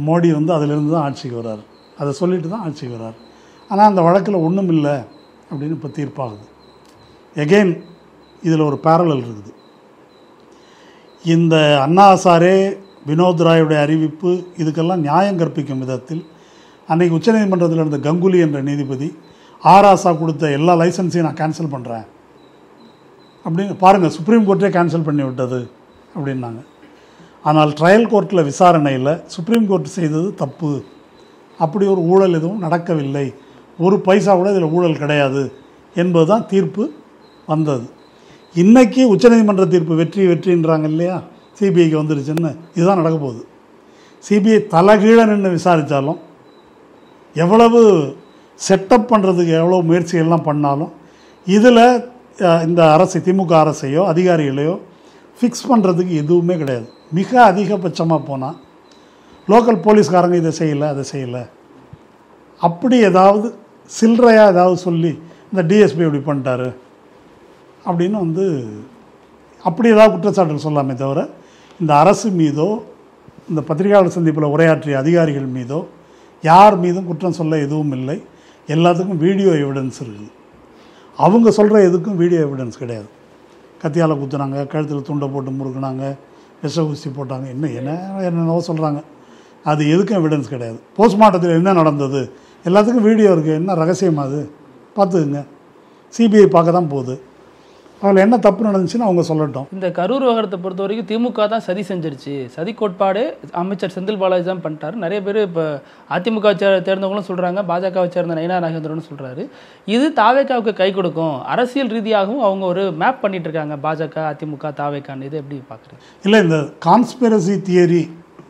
மோடி அதிலிருந்து தான் ஆட்சிக்கு வர்றார், அதை சொல்லிட்டு தான் ஆட்சிக்கு வர்றார். ஆனால் அந்த வழக்கில் ஒன்றும் இல்லை அப்படின்னு இப்போ தீர்ப்பாகுது. எகெயின் இதில் ஒரு பேரலல் இருக்குது. இந்த அண்ணா ஹசாரே, வினோத் ராயுடைய அறிவிப்பு, இதுக்கெல்லாம் நியாயம் கற்பிக்கும் விதத்தில் அன்றைக்கி உச்சநீதிமன்றத்தில் இருந்த கங்குலி என்ற நீதிபதி ஆராசா கொடுத்த எல்லா லைசன்ஸையும் நான் கேன்சல் பண்ணுறேன் அப்படின்னு பாருங்கள், சுப்ரீம் கோர்ட்டே கேன்சல் பண்ணி விட்டது அப்படின்னாங்க. ஆனால் ட்ரையல் கோர்ட்டில் விசாரணையில் சுப்ரீம் கோர்ட் செய்தது தப்பு, அப்படி ஒரு ஊழல் எதுவும் நடக்கவில்லை, ஒரு பைசா கூட இதில் ஊழல் கிடையாது என்பது தான் தீர்ப்பு வந்தது. இன்றைக்கி உச்சநீதிமன்ற தீர்ப்பு வெற்றின்றாங்க இல்லையா, சிபிஐக்கு வந்துருச்சுன்னு. இதுதான் நடக்க போகுது. சிபிஐ தலைகீழ நின்று விசாரித்தாலும், எவ்வளவு செட்டப் பண்ணுறதுக்கு எவ்வளோ முயற்சிகள்லாம் பண்ணாலும், இதில் இந்த அரசு, திமுக அரசையோ அதிகாரிகளையோ ஃபிக்ஸ் பண்ணுறதுக்கு எதுவுமே கிடையாது. மிக அதிகபட்சமாக போனால் லோக்கல் போலீஸ்காரங்க இதை செய்யலை அதை செய்யலை அப்படி ஏதாவது சில்லறையாக ஏதாவது சொல்லி இந்த டிஎஸ்பி இப்படி பண்ணிட்டாரு அப்படின்னு அப்படி ஏதாவது குற்றச்சாட்டுகள் சொல்லாமே தவிர, இந்த அரசு மீதோ இந்த பத்திரிகையாளர் சந்திப்பில் உரையாற்றிய அதிகாரிகள் மீதோ யார் மீதும் குற்றம் சொல்ல எதுவும் இல்லை. எல்லாத்துக்கும் வீடியோ எவிடன்ஸ் இருக்குது. அவங்க சொல்கிற எதுக்கும் வீடியோ எவிடன்ஸ் கிடையாது. கத்தியால் குத்துனாங்க, கழுத்தில் துண்டை போட்டு முறுக்குனாங்க, விஷ ஊசி போட்டாங்க, என்னென்னவோ சொல்கிறாங்க. அது எதுக்கும் எவிடன்ஸ் கிடையாது. போஸ்ட்மார்ட்டத்தில் என்ன நடந்தது எல்லாத்துக்கும் வீடியோ இருக்குது. என்ன ரகசியம் அது? பார்த்துக்குங்க. சிபிஐ பார்க்க தான் போகுது. அதில் என்ன தப்பு நடந்துச்சுன்னு அவங்க சொல்லட்டும். இந்த கரூர் விவகாரத்தை பொறுத்த வரைக்கும் திமுக தான் சதி செஞ்சிருச்சு, சதி கோட்பாடு அமைச்சர் செந்தில் பாலாஜி தான் பண்ணிட்டாரு. நிறைய பேர் இப்போ அதிமுக சேர்ந்தவங்களும் சொல்கிறாங்க, பாஜகவை சேர்ந்த நயினா நாகேந்திரனும் சொல்கிறாரு. இது தாவேக்காவுக்கு கை கொடுக்கும், அரசியல் ரீதியாகவும் அவங்க ஒரு மேப் பண்ணிட்டு இருக்காங்க, பாஜக அதிமுக தாவேக்கான்னு. இது எப்படி பார்க்குறீங்க? இல்லை, இந்த கான்ஸ்பிரசி தியரி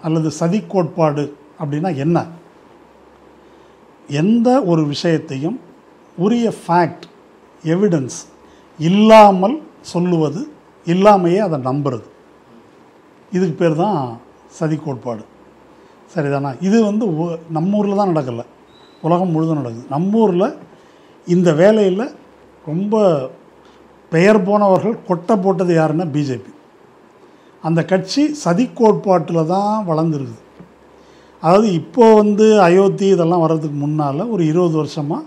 அல்லது சதி கோட்பாடு அப்படின்னா என்ன? எந்த ஒரு விஷயத்தையும் உரிய ஃபேக்ட் எவிடன்ஸ் இல்லாமல் சொல்லுவது, இல்லாமையே அதை நம்புறது, இதுக்கு பேர் தான் சதி கோட்பாடு. சரிதானா? இது நம்ம ஊரில் தான் நடக்கலை, உலகம் முழுதும் நடக்குது. நம்ம ஊரில் இந்த வேலையில் ரொம்ப பெயர் போனவர்கள் கொட்டை போட்டது யாருன்னா பிஜேபி. அந்த கட்சி சதி கோட்பாட்டில் தான் வளர்ந்துருக்குது. அதாவது இப்போது அயோத்தி இதெல்லாம் வர்றதுக்கு முன்னால் ஒரு 20 வருஷமாக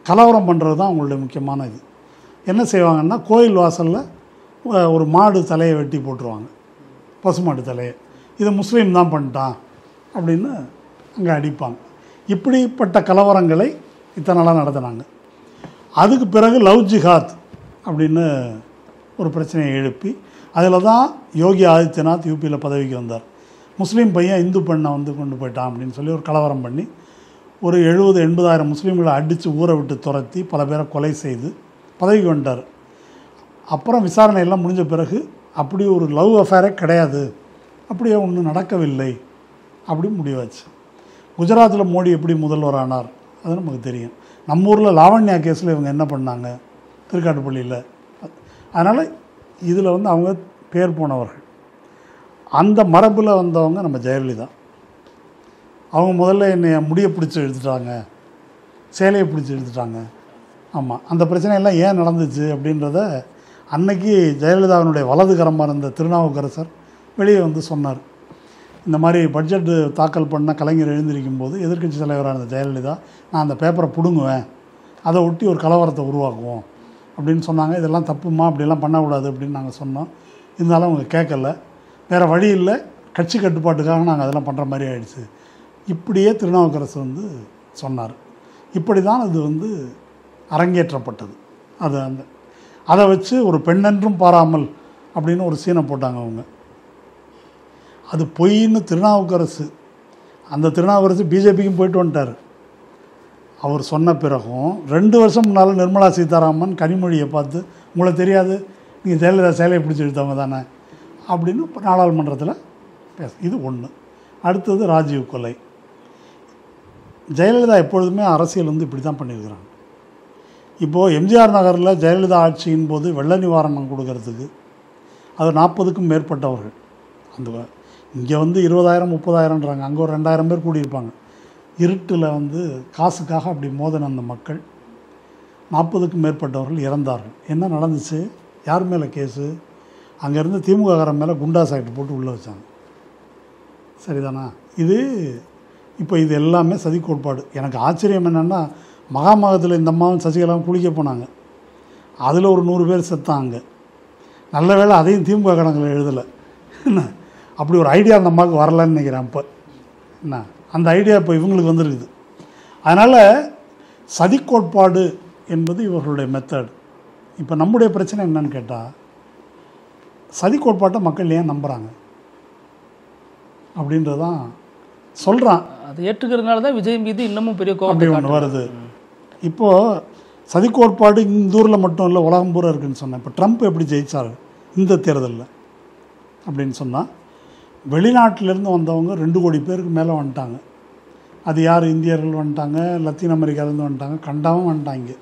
கலவரம் பண்ணுறது தான் அவங்களுடைய முக்கியமான இது. என்ன செய்வாங்கன்னா, கோயில் வாசலில் ஒரு மாடு தலையை வெட்டி போட்டுருவாங்க, பசுமாடு தலையை. இதை முஸ்லீம் தான் பண்ணிட்டான் அப்படின்னு அங்கே அடிப்பாங்க. இப்படிப்பட்ட கலவரங்களை இத்தனை நாளாக நடத்தினாங்க. அதுக்கு பிறகு லவ் ஜிஹாத் அப்படின்னு ஒரு பிரச்சனையை எழுப்பி அதில் தான் யோகி ஆதித்யநாத் யூபியில் பதவிக்கு வந்தார். முஸ்லீம் பையன் இந்து பெண்ணை கொண்டு போயிட்டான் அப்படின்னு சொல்லி ஒரு கலவரம் பண்ணி ஒரு 70,000-80,000 முஸ்லீம்களை அடித்து ஊரை விட்டு துரத்தி பல பேரை கொலை செய்து பதவிக்கு வந்துட்டார். அப்புறம் விசாரணை எல்லாம் முடிஞ்ச பிறகு அப்படி ஒரு லவ் அஃபேரே கிடையாது, அப்படியே ஒன்றும் நடக்கவில்லை அப்படி முடிவாச்சு. குஜராத்தில் மோடி எப்படி முதல்வரானார் அது நமக்கு தெரியும். நம்ம ஊரில் லாவண்யா கேஸில் இவங்க என்ன பண்ணாங்க திருக்காட்டுப்பள்ளியில். அதனால் இதில் அவங்க பேர் போனவர்கள். அந்த மரபில் வந்தவங்க நம்ம ஜெயலலிதா. அவங்க முதல்ல என்னை முடியை பிடிச்சி எடுத்துட்டாங்க, சேலையை பிடிச்சி எடுத்துட்டாங்க. ஆமாம், அந்த பிரச்சனையெல்லாம் ஏன் நடந்துச்சு அப்படின்றத அன்னைக்கு ஜெயலலிதாவினுடைய வலதுகரமாக இருந்த திருநாவுக்கரசர் வெளியே சொன்னார். இந்த மாதிரி பட்ஜெட்டு தாக்கல் பண்ண கலைஞர் எழுந்திருக்கும் போது எதிர்க்கட்சி தலைவராக இருந்த ஜெயலலிதா, நான் அந்த பேப்பரை பிடுங்குவேன், அதை ஒட்டி ஒரு கலவரத்தை உருவாக்குவோம் அப்படின்னு சொன்னாங்க. இதெல்லாம் தப்புமா, அப்படிலாம் பண்ணக்கூடாது அப்படின்னு நாங்கள் சொன்னோம். இருந்தாலும் அவங்க கேட்கல. வேறு வழி இல்லை, கட்சி கட்டுப்பாட்டுக்காக நாங்கள் அதெல்லாம் பண்ணுற மாதிரி ஆயிடுச்சு. இப்படியே திருநாவுக்கரசு சொன்னார். இப்படி தான் அது அரங்கேற்றப்பட்டது. அதை வச்சு ஒரு பெண்ணென்றும் பாராமல் அப்படின்னு ஒரு சீனை போட்டாங்க அவங்க. அது பொய்ன்னு திருநாவுக்கரசு, அந்த திருநாவுக்கரசு பிஜேபிக்கும் போயிட்டு வந்துட்டார். அவர் சொன்ன பிறகும் 2 வருஷம் முன்னால் நிர்மலா சீதாராமன் கனிமொழியை பார்த்து, உங்களை தெரியாது, நீங்கள் ஜெயலலிதா சேலையை பிடிச்சி எடுத்தவங்க தானே அப்படின்னு நாடாளுமன்றத்தில் இது ஒன்று. அடுத்தது ராஜீவ் கொலை. ஜெயலலிதா எப்பொழுதுமே அரசியல் இப்படி தான் பண்ணியிருக்கிறாங்க. இப்போது எம்ஜிஆர் நகரில் ஜெயலலிதா ஆட்சியின் போது வெள்ள நிவாரணம் கொடுக்கறதுக்கு அது 40க்கும் மேற்பட்டவர்கள். அந்த இங்கே 20,000 30,000ன்றாங்க, அங்கே ஒரு 2,000 பேர் கூடியிருப்பாங்க. இருட்டில் காசுக்காக அப்படி மோதின அந்த மக்கள் 40க்கும் மேற்பட்டவர்கள் இறந்தார்கள். என்ன நடந்துச்சு? யார் மேலே கேஸு? அங்கேருந்து திமுககாரன் மேலே குண்டாஸ் ஆக்ட் போட்டு உள்ளே வச்சாங்க. சரிதானா? இப்போ இது எல்லாமே சதி கோட்பாடு. எனக்கு ஆச்சரியம் என்னென்னா, மகாமகத்தில் இந்த அம்மாவும் சசிகலாவும் குளிக்க போனாங்க, அதில் ஒரு 100 பேர் செத்தாங்க. நல்ல வேளை அதையும் திமுக கணக்கில் எழுதலை. என்ன அப்படி ஒரு ஐடியா அந்த அம்மாவுக்கு வரலன்னு நினைக்கிறேன். இப்போ என்ன அந்த ஐடியா இப்போ இவங்களுக்கு வந்துருக்குது. அதனால் சதி கோட்பாடு என்பது இவர்களுடைய மெத்தட். இப்போ நம்முடைய பிரச்சனை என்னன்னு கேட்டால், சதி கோட்பாட்டை மக்கள் ஏன் நம்புகிறாங்க அப்படின்றதான் சொல்கிறான். அது ஏற்றுக்கிறதுனால தான் விஜய் மீது இன்னமும் பெரிய அப்படி ஒன்று வருது. இப்போது சதி கோட்பாடு இந்த ஊரில் மட்டும் இல்லை, உலகம் பூரா இருக்குதுன்னு சொன்னேன். இப்போ ட்ரம்ப் எப்படி ஜெயித்தார் இந்த தேர்தலில் அப்படின்னு சொன்னால், வெளிநாட்டிலேருந்து வந்தவங்க 2 கோடி பேருக்கு மேலே வந்துட்டாங்க. அது யார்? இந்தியர்கள் வந்துட்டாங்க, லத்தீன் அமெரிக்காவிலேருந்து வந்துட்டாங்க, கண்டாவும் வந்துட்டாங்க.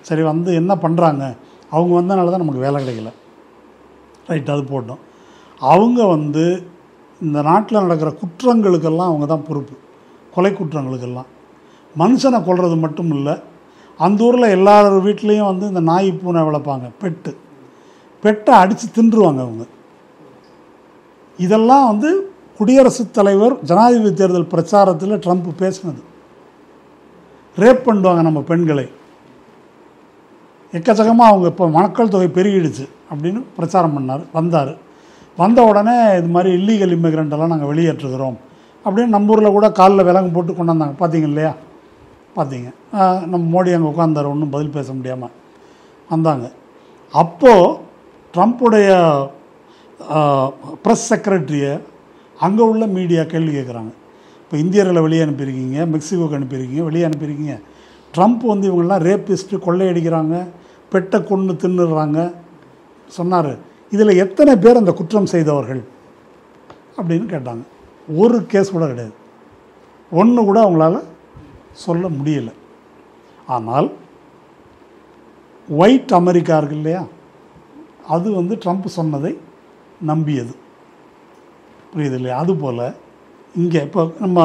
சரி, வந்து என்ன பண்ணுறாங்க? அவங்க வந்தனால தான் நமக்கு வேலை கிடைக்கல, ரைட், அது போட்டோம். அவங்க வந்து இந்த நாட்டில் நடக்கிற குற்றங்களுக்கெல்லாம் அவங்க தான் பொறுப்பு. கொலை குற்றங்களுக்கெல்லாம் மனுஷனை கொல்றது மட்டும் இல்லை, அந்த ஊரில் எல்லார் வீட்லேயும் வந்து இந்த நாய் பூனை வளர்ப்பாங்க, பெட்டை அடித்து தின்றுவாங்க அவங்க. இதெல்லாம் வந்து குடியரசுத் தலைவர் ஜனாதிபதி தேர்தல் பிரச்சாரத்தில் ட்ரம்ப் பேசினது. ரேப் பண்ணுவாங்க நம்ம பெண்களை, எக்கச்சக்கமாக அவங்க இப்போ மக்கள் தொகை பெருகிடுச்சு அப்படின்னு பிரச்சாரம் பண்ணார். வந்த உடனே இது மாதிரி இல்லீகல் இமிக்ரெண்டெல்லாம் நாங்கள் வெளியேற்றுகிறோம் அப்படின்னு நம்ம ஊரில் கூட காலில் விலங்கு போட்டு கொண்டு வந்தாங்க. பார்த்தீங்க இல்லையா? பார்த்தீங்க. நம்ம மோடி அங்கே உட்காந்தார், ஒன்றும் பதில் பேச முடியாமல் வந்தாங்க. அப்போது ட்ரம்ப்புடைய ப்ரெஸ் செக்ரட்டரியை அங்கே உள்ள மீடியா கேள்வி கேட்குறாங்க. இப்போ இந்தியர்களை வெளியே அனுப்பியிருக்கீங்க, மெக்சிகோக்கு அனுப்பியிருக்கீங்க, வெளியே அனுப்பியிருக்கீங்க. ட்ரம்ப் வந்து இவங்கெல்லாம் ரேப்பிஸ்ட்டு, கொள்ளையடிக்கிறாங்க, பெட்டை கொன்று தின்னுடுறாங்க சொன்னார். இதில் எத்தனை பேர் அந்த குற்றம் செய்தவர்கள் அப்படின்னு கேட்டாங்க. ஒரு கேஸ் கூட கிடையாது, ஒன்று கூட அவங்களால சொல்ல முடியலை. ஆனால் ஒயிட் அமெரிக்கா இருக்கு இல்லையா, அது வந்து ட்ரம்ப் சொன்னதை நம்பியது, புரியுது இல்லையா? அதுபோல் இங்கே இப்போ நம்ம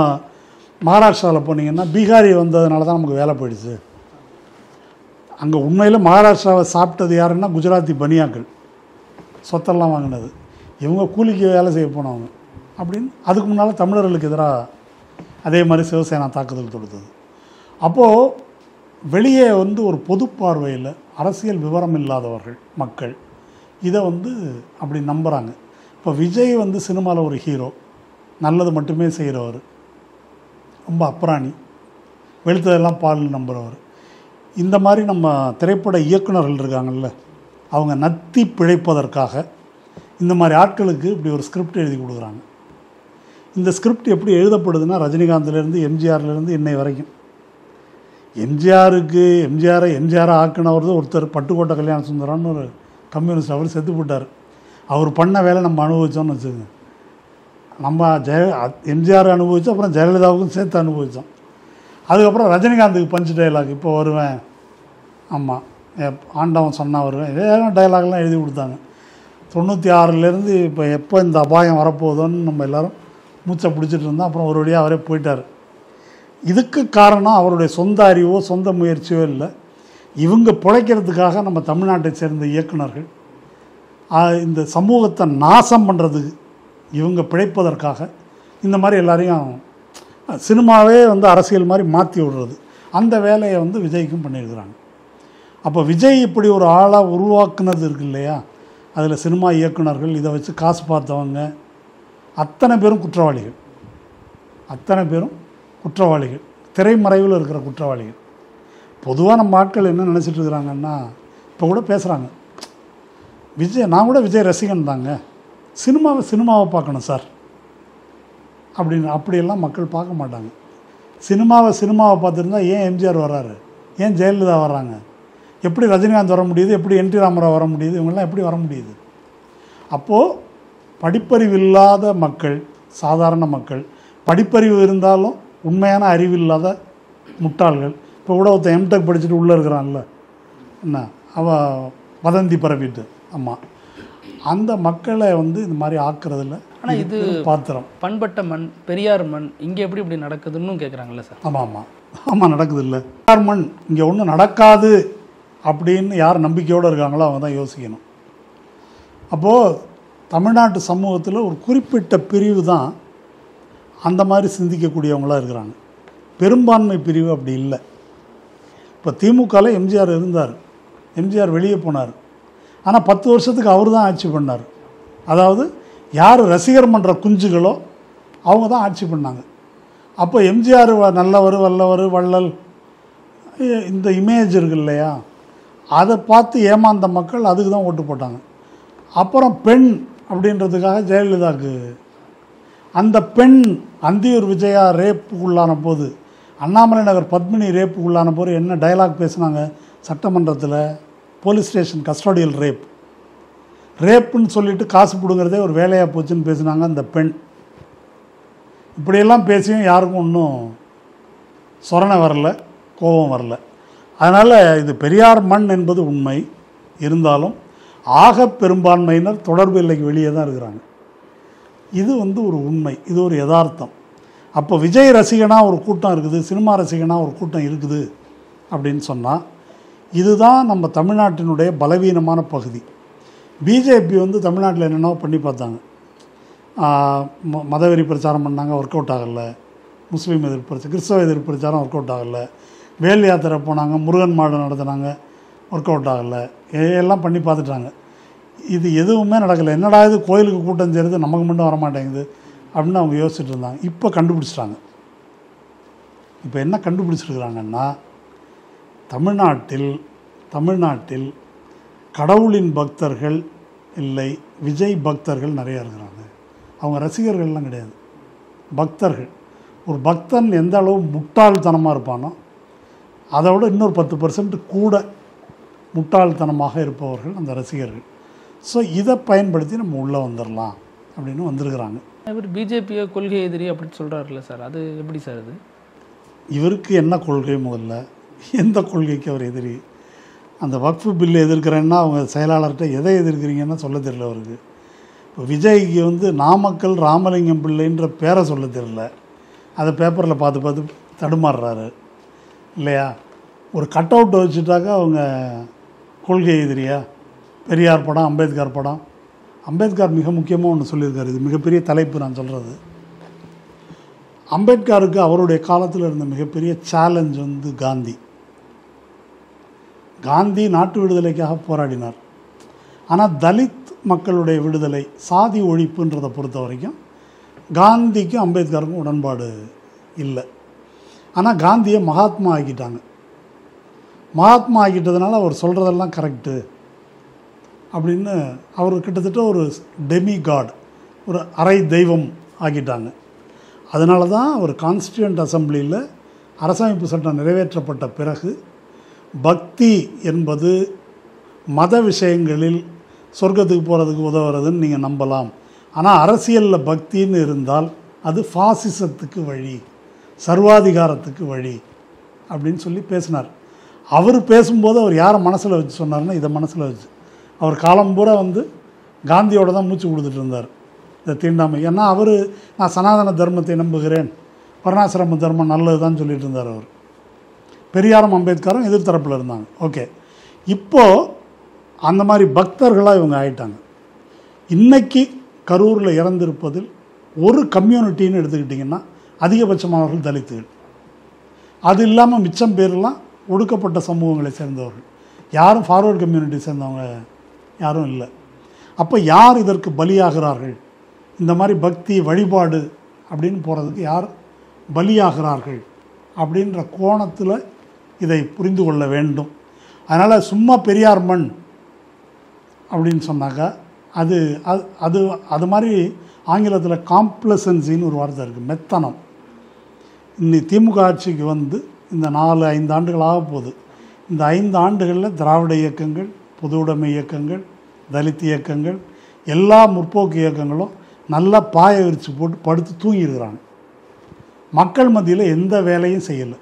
மகாராஷ்டிராவில் போனீங்கன்னா, பீகாரி வந்ததுனால தான் நமக்கு வேலை போயிடுச்சு. அங்கே உண்மையில் மகாராஷ்டிராவை சாப்பிட்டது யாருன்னா குஜராத்தி பனியாக்கள், சொத்தெல்லாம் வாங்கினது. இவங்க கூலிக்கு வேலை செய்ய போனவங்க அப்படின்னு. அதுக்கு முன்னால் தமிழர்களுக்கு எதிராக அதே மாதிரி சிவசேனா தாக்குதல் தொடுத்தது. அப்போது வெளியே வந்து ஒரு பொது பார்வையில் அரசியல் விவரம் இல்லாதவர்கள் மக்கள் இதை வந்து அப்படி நம்புகிறாங்க. இப்போ விஜய் வந்து சினிமாவில் ஒரு ஹீரோ, நல்லது மட்டுமே செய்கிறவர், ரொம்ப அப்ராணி, வெளுத்ததெல்லாம் பால் நம்புகிறவர். இந்த மாதிரி நம்ம திரைப்பட இயக்குநர்கள் இருக்காங்கல்ல, அவங்க நத்தி பிழைப்பதற்காக இந்த மாதிரி ஆட்களுக்கு இப்படி ஒரு ஸ்கிரிப்ட் எழுதி கொடுக்குறாங்க. இந்த ஸ்கிரிப்ட் எப்படி எழுதப்படுதுன்னா, ரஜினிகாந்த்லேருந்து எம்ஜிஆர்லேருந்து இன்னை வரைக்கும் எம்ஜிஆரை ஆக்கினவர் ஒருத்தர், பட்டுக்கோட்டை கல்யாண சுந்தரம்னு ஒரு கம்யூனிஸ்ட், அவர் செத்து போட்டார். அவர் பண்ண வேலை நம்ம அனுபவித்தோம்னு வச்சுக்கோங்க. நம்ம எம்ஜிஆர் அனுபவித்தோம், அப்புறம் ஜெயலலிதாவுக்கும் சேர்த்து அனுபவித்தோம். அதுக்கப்புறம் ரஜினிகாந்துக்கு பஞ்சு டைலாக், இப்போ வருவேன், ஆமாம், ஆண்டவன் சொன்னால் வருவேன், இதே டைலாக்லாம் எழுதி கொடுத்தாங்க. 96லேருந்து இப்போ எப்போ இந்த அபாயம் வரப்போகுதோன்னு நம்ம எல்லோரும் மூச்சை பிடிச்சிட்டு இருந்தோம். அப்புறம் ஒரு வழியாக அவரே போயிட்டார். இதுக்கு காரணம் அவருடைய சொந்த அறிவோ சொந்த முயற்சியோ இல்லை. இவங்க பிழைக்கிறதுக்காக நம்ம தமிழ்நாட்டை சேர்ந்த இயக்குநர்கள் இந்த சமூகத்தை நாசம் பண்ணுறதுக்கு, இவங்க பிழைப்பதற்காக இந்த மாதிரி எல்லாரையும் சினிமாவே வந்து அரசியல் மாதிரி மாற்றி விடுறது, அந்த வேலையை வந்து விஜய்க்கும் பண்ணியிருக்கிறாங்க. அப்போ விஜய் இப்படி ஒரு ஆளாக உருவாக்குனது இருக்கு இல்லையா, அதில் சினிமா இயக்குநர்கள், இதை வச்சு காசு பார்த்தவங்க அத்தனை பேரும் குற்றவாளிகள், திரைமறைவில் இருக்கிற குற்றவாளிகள். பொதுவாக நம்ம ஆட்கள் என்ன நினச்சிட்டு இருக்கிறாங்கன்னா, இப்போ கூட பேசுகிறாங்க, நான் கூட விஜய் ரசிகன் தாங்க, சினிமாவை பார்க்கணும் சார் அப்படின்னு. அப்படியெல்லாம் மக்கள் பார்க்க மாட்டாங்க. சினிமாவை பார்த்துருந்தா ஏன் எம்ஜிஆர் வர்றாரு, ஏன் ஜெயலலிதா வர்றாங்க, எப்படி ரஜினிகாந்த் வர முடியுது, எப்படி என்டி ராமராவ் வர முடியுது, இவங்கெல்லாம் எப்படி வர முடியுது? அப்போது படிப்பறிவு இல்லாத மக்கள், சாதாரண மக்கள், படிப்பறிவு இருந்தாலும் உண்மையான அறிவு இல்லாத முட்டாள்கள். இப்போ கூட ஒருத்தன் எம்டெக் படிச்சுட்டு உள்ளே இருக்கிறான்ல, என்ன வதந்தி பரப்பிட்டு, ஆமாம், அந்த மக்களை வந்து இந்த மாதிரி ஆக்குறதில்ல. ஆனால் இது பாத்திரம் பண்பட்ட மண், பெரியார் மண், இங்கே எப்படி இப்படி நடக்குதுன்னு கேட்குறாங்கல்ல சார்? ஆமாம் நடக்குது இல்லை. பெரியார் மண் இங்கே ஒன்றும் நடக்காது அப்படின்னு யார் நம்பிக்கையோடு இருக்காங்களோ அவங்க தான் யோசிக்கணும். அப்போது தமிழ்நாட்டு சமூகத்தில் ஒரு குறிப்பிட்ட பிரிவு தான் அந்த மாதிரி சிந்திக்கக்கூடியவங்களாக இருக்கிறாங்க. பெரும்பான்மை பிரிவு அப்படி இல்லை. இப்போ திமுகவில் எம்ஜிஆர் இருந்தார், எம்ஜிஆர் வெளியே போனார், ஆனால் 10 வருஷத்துக்கு அவர் தான் ஆட்சி பண்ணார். அதாவது யார் ரசிகர் மன்ற குஞ்சுகளோ அவங்க தான் ஆட்சி பண்ணாங்க. அப்போ எம்ஜிஆர் நல்லவர் வல்லவர் வள்ளல் இந்த இமேஜ் இருக்கு இல்லையா, அதை பார்த்து ஏமாந்த மக்கள் அதுக்கு தான் ஓட்டு போட்டாங்க. அப்புறம் பெண் அப்படின்றதுக்காக ஜெயலலிதாவுக்கு, அந்த பெண் அந்தியூர் விஜயா ரேப்புக்குள்ளான போது, அண்ணாமலை நகர் பத்மினி ரேப்புக்குள்ளான போது என்ன டயலாக் பேசுனாங்க சட்டமன்றத்தில்? போலீஸ் ஸ்டேஷன் கஸ்டோடியல் ரேப்புன்னு சொல்லிட்டு காசு பிடுங்கிறதே ஒரு வேலையாக போச்சுன்னு பேசுனாங்க அந்த பெண். இப்படியெல்லாம் பேசியும் யாருக்கும் ஒன்றும் சொரணை வரல, கோபம் வரல. அதனால் இது பெரியார் மண் என்பது உண்மை. இருந்தாலும் ஆக பெரும்பான்மையினர் தொடர்பு எல்லைக்கு வெளியே தான் இருக்கிறாங்க. இது ஒரு உண்மை, இது ஒரு யதார்த்தம். அப்போ விஜய் ரசிகனாக ஒரு கூட்டம் இருக்குது, சினிமா ரசிகனாக ஒரு கூட்டம் இருக்குது அப்படின்னு சொன்னால் இதுதான் நம்ம தமிழ்நாட்டினுடைய பலவீனமான பகுதி. பிஜேபி தமிழ்நாட்டில் என்னென்னோ பண்ணி பார்த்தாங்க. மதவெறி பிரச்சாரம் பண்ணாங்க, ஒர்க் அவுட் ஆகலை. முஸ்லீம் எதிர்ப்பு பிரச்சாரம், கிறிஸ்தவ எதிர்ப்பு பிரச்சாரம் ஒர்க் அவுட் ஆகலை. வேல் யாத்திரை போனாங்க, முருகன் மாடு நடத்தினாங்க, ஒர்க் அவுட் ஆகலை. எல்லாம் பண்ணி பார்த்துட்டாங்க. இது எதுவுமே நடக்கலை. என்னடா இது கோயிலுக்கு கூட்டம் சேருது, நமக்கு மட்டும் வரமாட்டேங்குது அப்படின்னு அவங்க யோசிச்சுட்டு இருந்தாங்க. இப்போ கண்டுபிடிச்சிட்டாங்க. இப்போ என்ன கண்டுபிடிச்சிருக்கிறாங்கன்னா, தமிழ்நாட்டில் கடவுளின் பக்தர்கள் இல்லை, விஜய் பக்தர்கள் நிறையா இருக்கிறாங்க. அவங்க ரசிகர்கள்லாம் கிடையாது, பக்தர்கள். ஒரு பக்தன் எந்த அளவு முட்டாள்தனமாக இருப்பானோ அதை விட இன்னொரு 10% கூட முட்டாள்தனமாக இருப்பவர்கள் அந்த ரசிகர்கள். ஸோ இதை பயன்படுத்தி நம்ம உள்ளே வந்துடலாம் அப்படின்னு வந்திருக்கிறாங்க. இவர் பிஜேபியை கொள்கை எதிரி அப்படின்னு சொல்கிறாருல்ல சார், அது எப்படி சார்? அது இவருக்கு என்ன கொள்கை? முதல்ல எந்த கொள்கைக்கு அவர் எதிரி? அந்த வக்ஃபு பில்லு எதிர்க்கிறேன்னா அவங்க செயலாளர்கிட்ட எதை எதிர்க்கிறீங்கன்னு சொல்ல தெரியல அவருக்கு. இப்போ விஜய்க்கு நாமக்கல் ராமலிங்கம் பிள்ளைன்ற பேரை சொல்ல தெரியல, அதை பேப்பரில் பார்த்து தடுமாறுறாரு இல்லையா? ஒரு கட் அவுட்டை வச்சுட்டாக்கா அவங்க கொள்கை எதிரியா? பெரியார் படம், அம்பேத்கர் படம். அம்பேத்கர் மிக முக்கியமாக ஒன்று சொல்லியிருக்காரு, இது மிகப்பெரிய தலைப்பு நான் சொல்கிறது. அம்பேத்கருக்கு அவருடைய காலத்தில் இருந்த மிகப்பெரிய சேலஞ்ச் காந்தி நாட்டு விடுதலைக்காக போராடினார். ஆனால் தலித் மக்களுடைய விடுதலை, சாதி ஒழிப்புன்றதை பொறுத்த வரைக்கும் காந்திக்கும் அம்பேத்கருக்கும் உடன்பாடு இல்லை. ஆனால் காந்தியை மகாத்மா ஆக்கிட்டாங்க. மகாத்மா ஆக்கிட்டதுனால அவர் சொல்கிறதெல்லாம் கரெக்டு அப்படின்னு அவர் கிட்டத்தட்ட ஒரு டெமி காட், ஒரு அரை தெய்வம் ஆக்கிட்டாங்க. அதனால தான் அவர் கான்ஸ்டியூண்ட் அசம்பிளியில் அரசமைப்பு சட்டம் நிறைவேற்றப்பட்ட பிறகு பக்தி என்பது மத விஷயங்களில் சொர்க்கத்துக்கு போகிறதுக்கு உதவுறதுன்னு நீங்கள் நம்பலாம், ஆனால் அரசியலில் பக்தின்னு இருந்தால் அது ஃபாசிசத்துக்கு வழி, சர்வாதிகாரத்துக்கு வழி அப்படின்னு சொல்லி பேசினார். அவர் பேசும்போது அவர் யாரை மனசில் வச்சு சொன்னார்னா இதை மனசில் வச்சு. அவர் காலம் பூரா காந்தியோட தான் மூச்சு கொடுத்துட்டு இருந்தார் இந்த தீண்டாமை. ஏன்னா நான் சனாதன தர்மத்தை நம்புகிறேன், வர்ணாசிரம தர்மம் நல்லது தான் சொல்லிட்டு இருந்தார் அவர். பெரியாரும் அம்பேத்கரும் எதிர்த்தரப்பில் இருந்தாங்க. ஓகே, இப்போது அந்த மாதிரி பக்தர்களாக இவங்க ஆயிட்டாங்க. இன்றைக்கி கரூரில் இறந்திருப்பதில் ஒரு கம்யூனிட்டின்னு எடுத்துக்கிட்டிங்கன்னா அதிகபட்சமானவர்கள் தலித்துகள். அது இல்லாமல் மிச்சம் பேரெலாம் ஒடுக்கப்பட்ட சமூகங்களை சேர்ந்தவர்கள். யாரும் ஃபார்வர்டு கம்யூனிட்டி சேர்ந்தவங்க யாரும் இல்லை. அப்போ யார் இதற்கு பலியாகிறார்கள்? இந்த மாதிரி பக்தி வழிபாடு அப்படின்னு போகிறதுக்கு யார் பலியாகிறார்கள் அப்படின்ற கோணத்தில் இதை புரிந்து கொள்ள வேண்டும். அதனால் சும்மா பெரியார் மண் அப்படின்னு சொன்னாக்கா அது அது அது மாதிரி ஆங்கிலத்தில் காம்ப்ளசன்சின்னு ஒரு வார்த்தை இருக்குது, மெத்தனம். இன்னைக்கு திமுக ஆட்சிக்கு இந்த 4-5 ஆண்டுகள் ஆக போகுது. இந்த 5 ஆண்டுகளில் திராவிட இயக்கங்கள், பொது உடைமை இயக்கங்கள், தலித் இயக்கங்கள், எல்லா முற்போக்கு இயக்கங்களும் நல்லா பாய விரித்து போட்டு படுத்து தூங்கியிருக்கிறாங்க. மக்கள் மத்தியில் எந்த வேலையும் செய்யலை.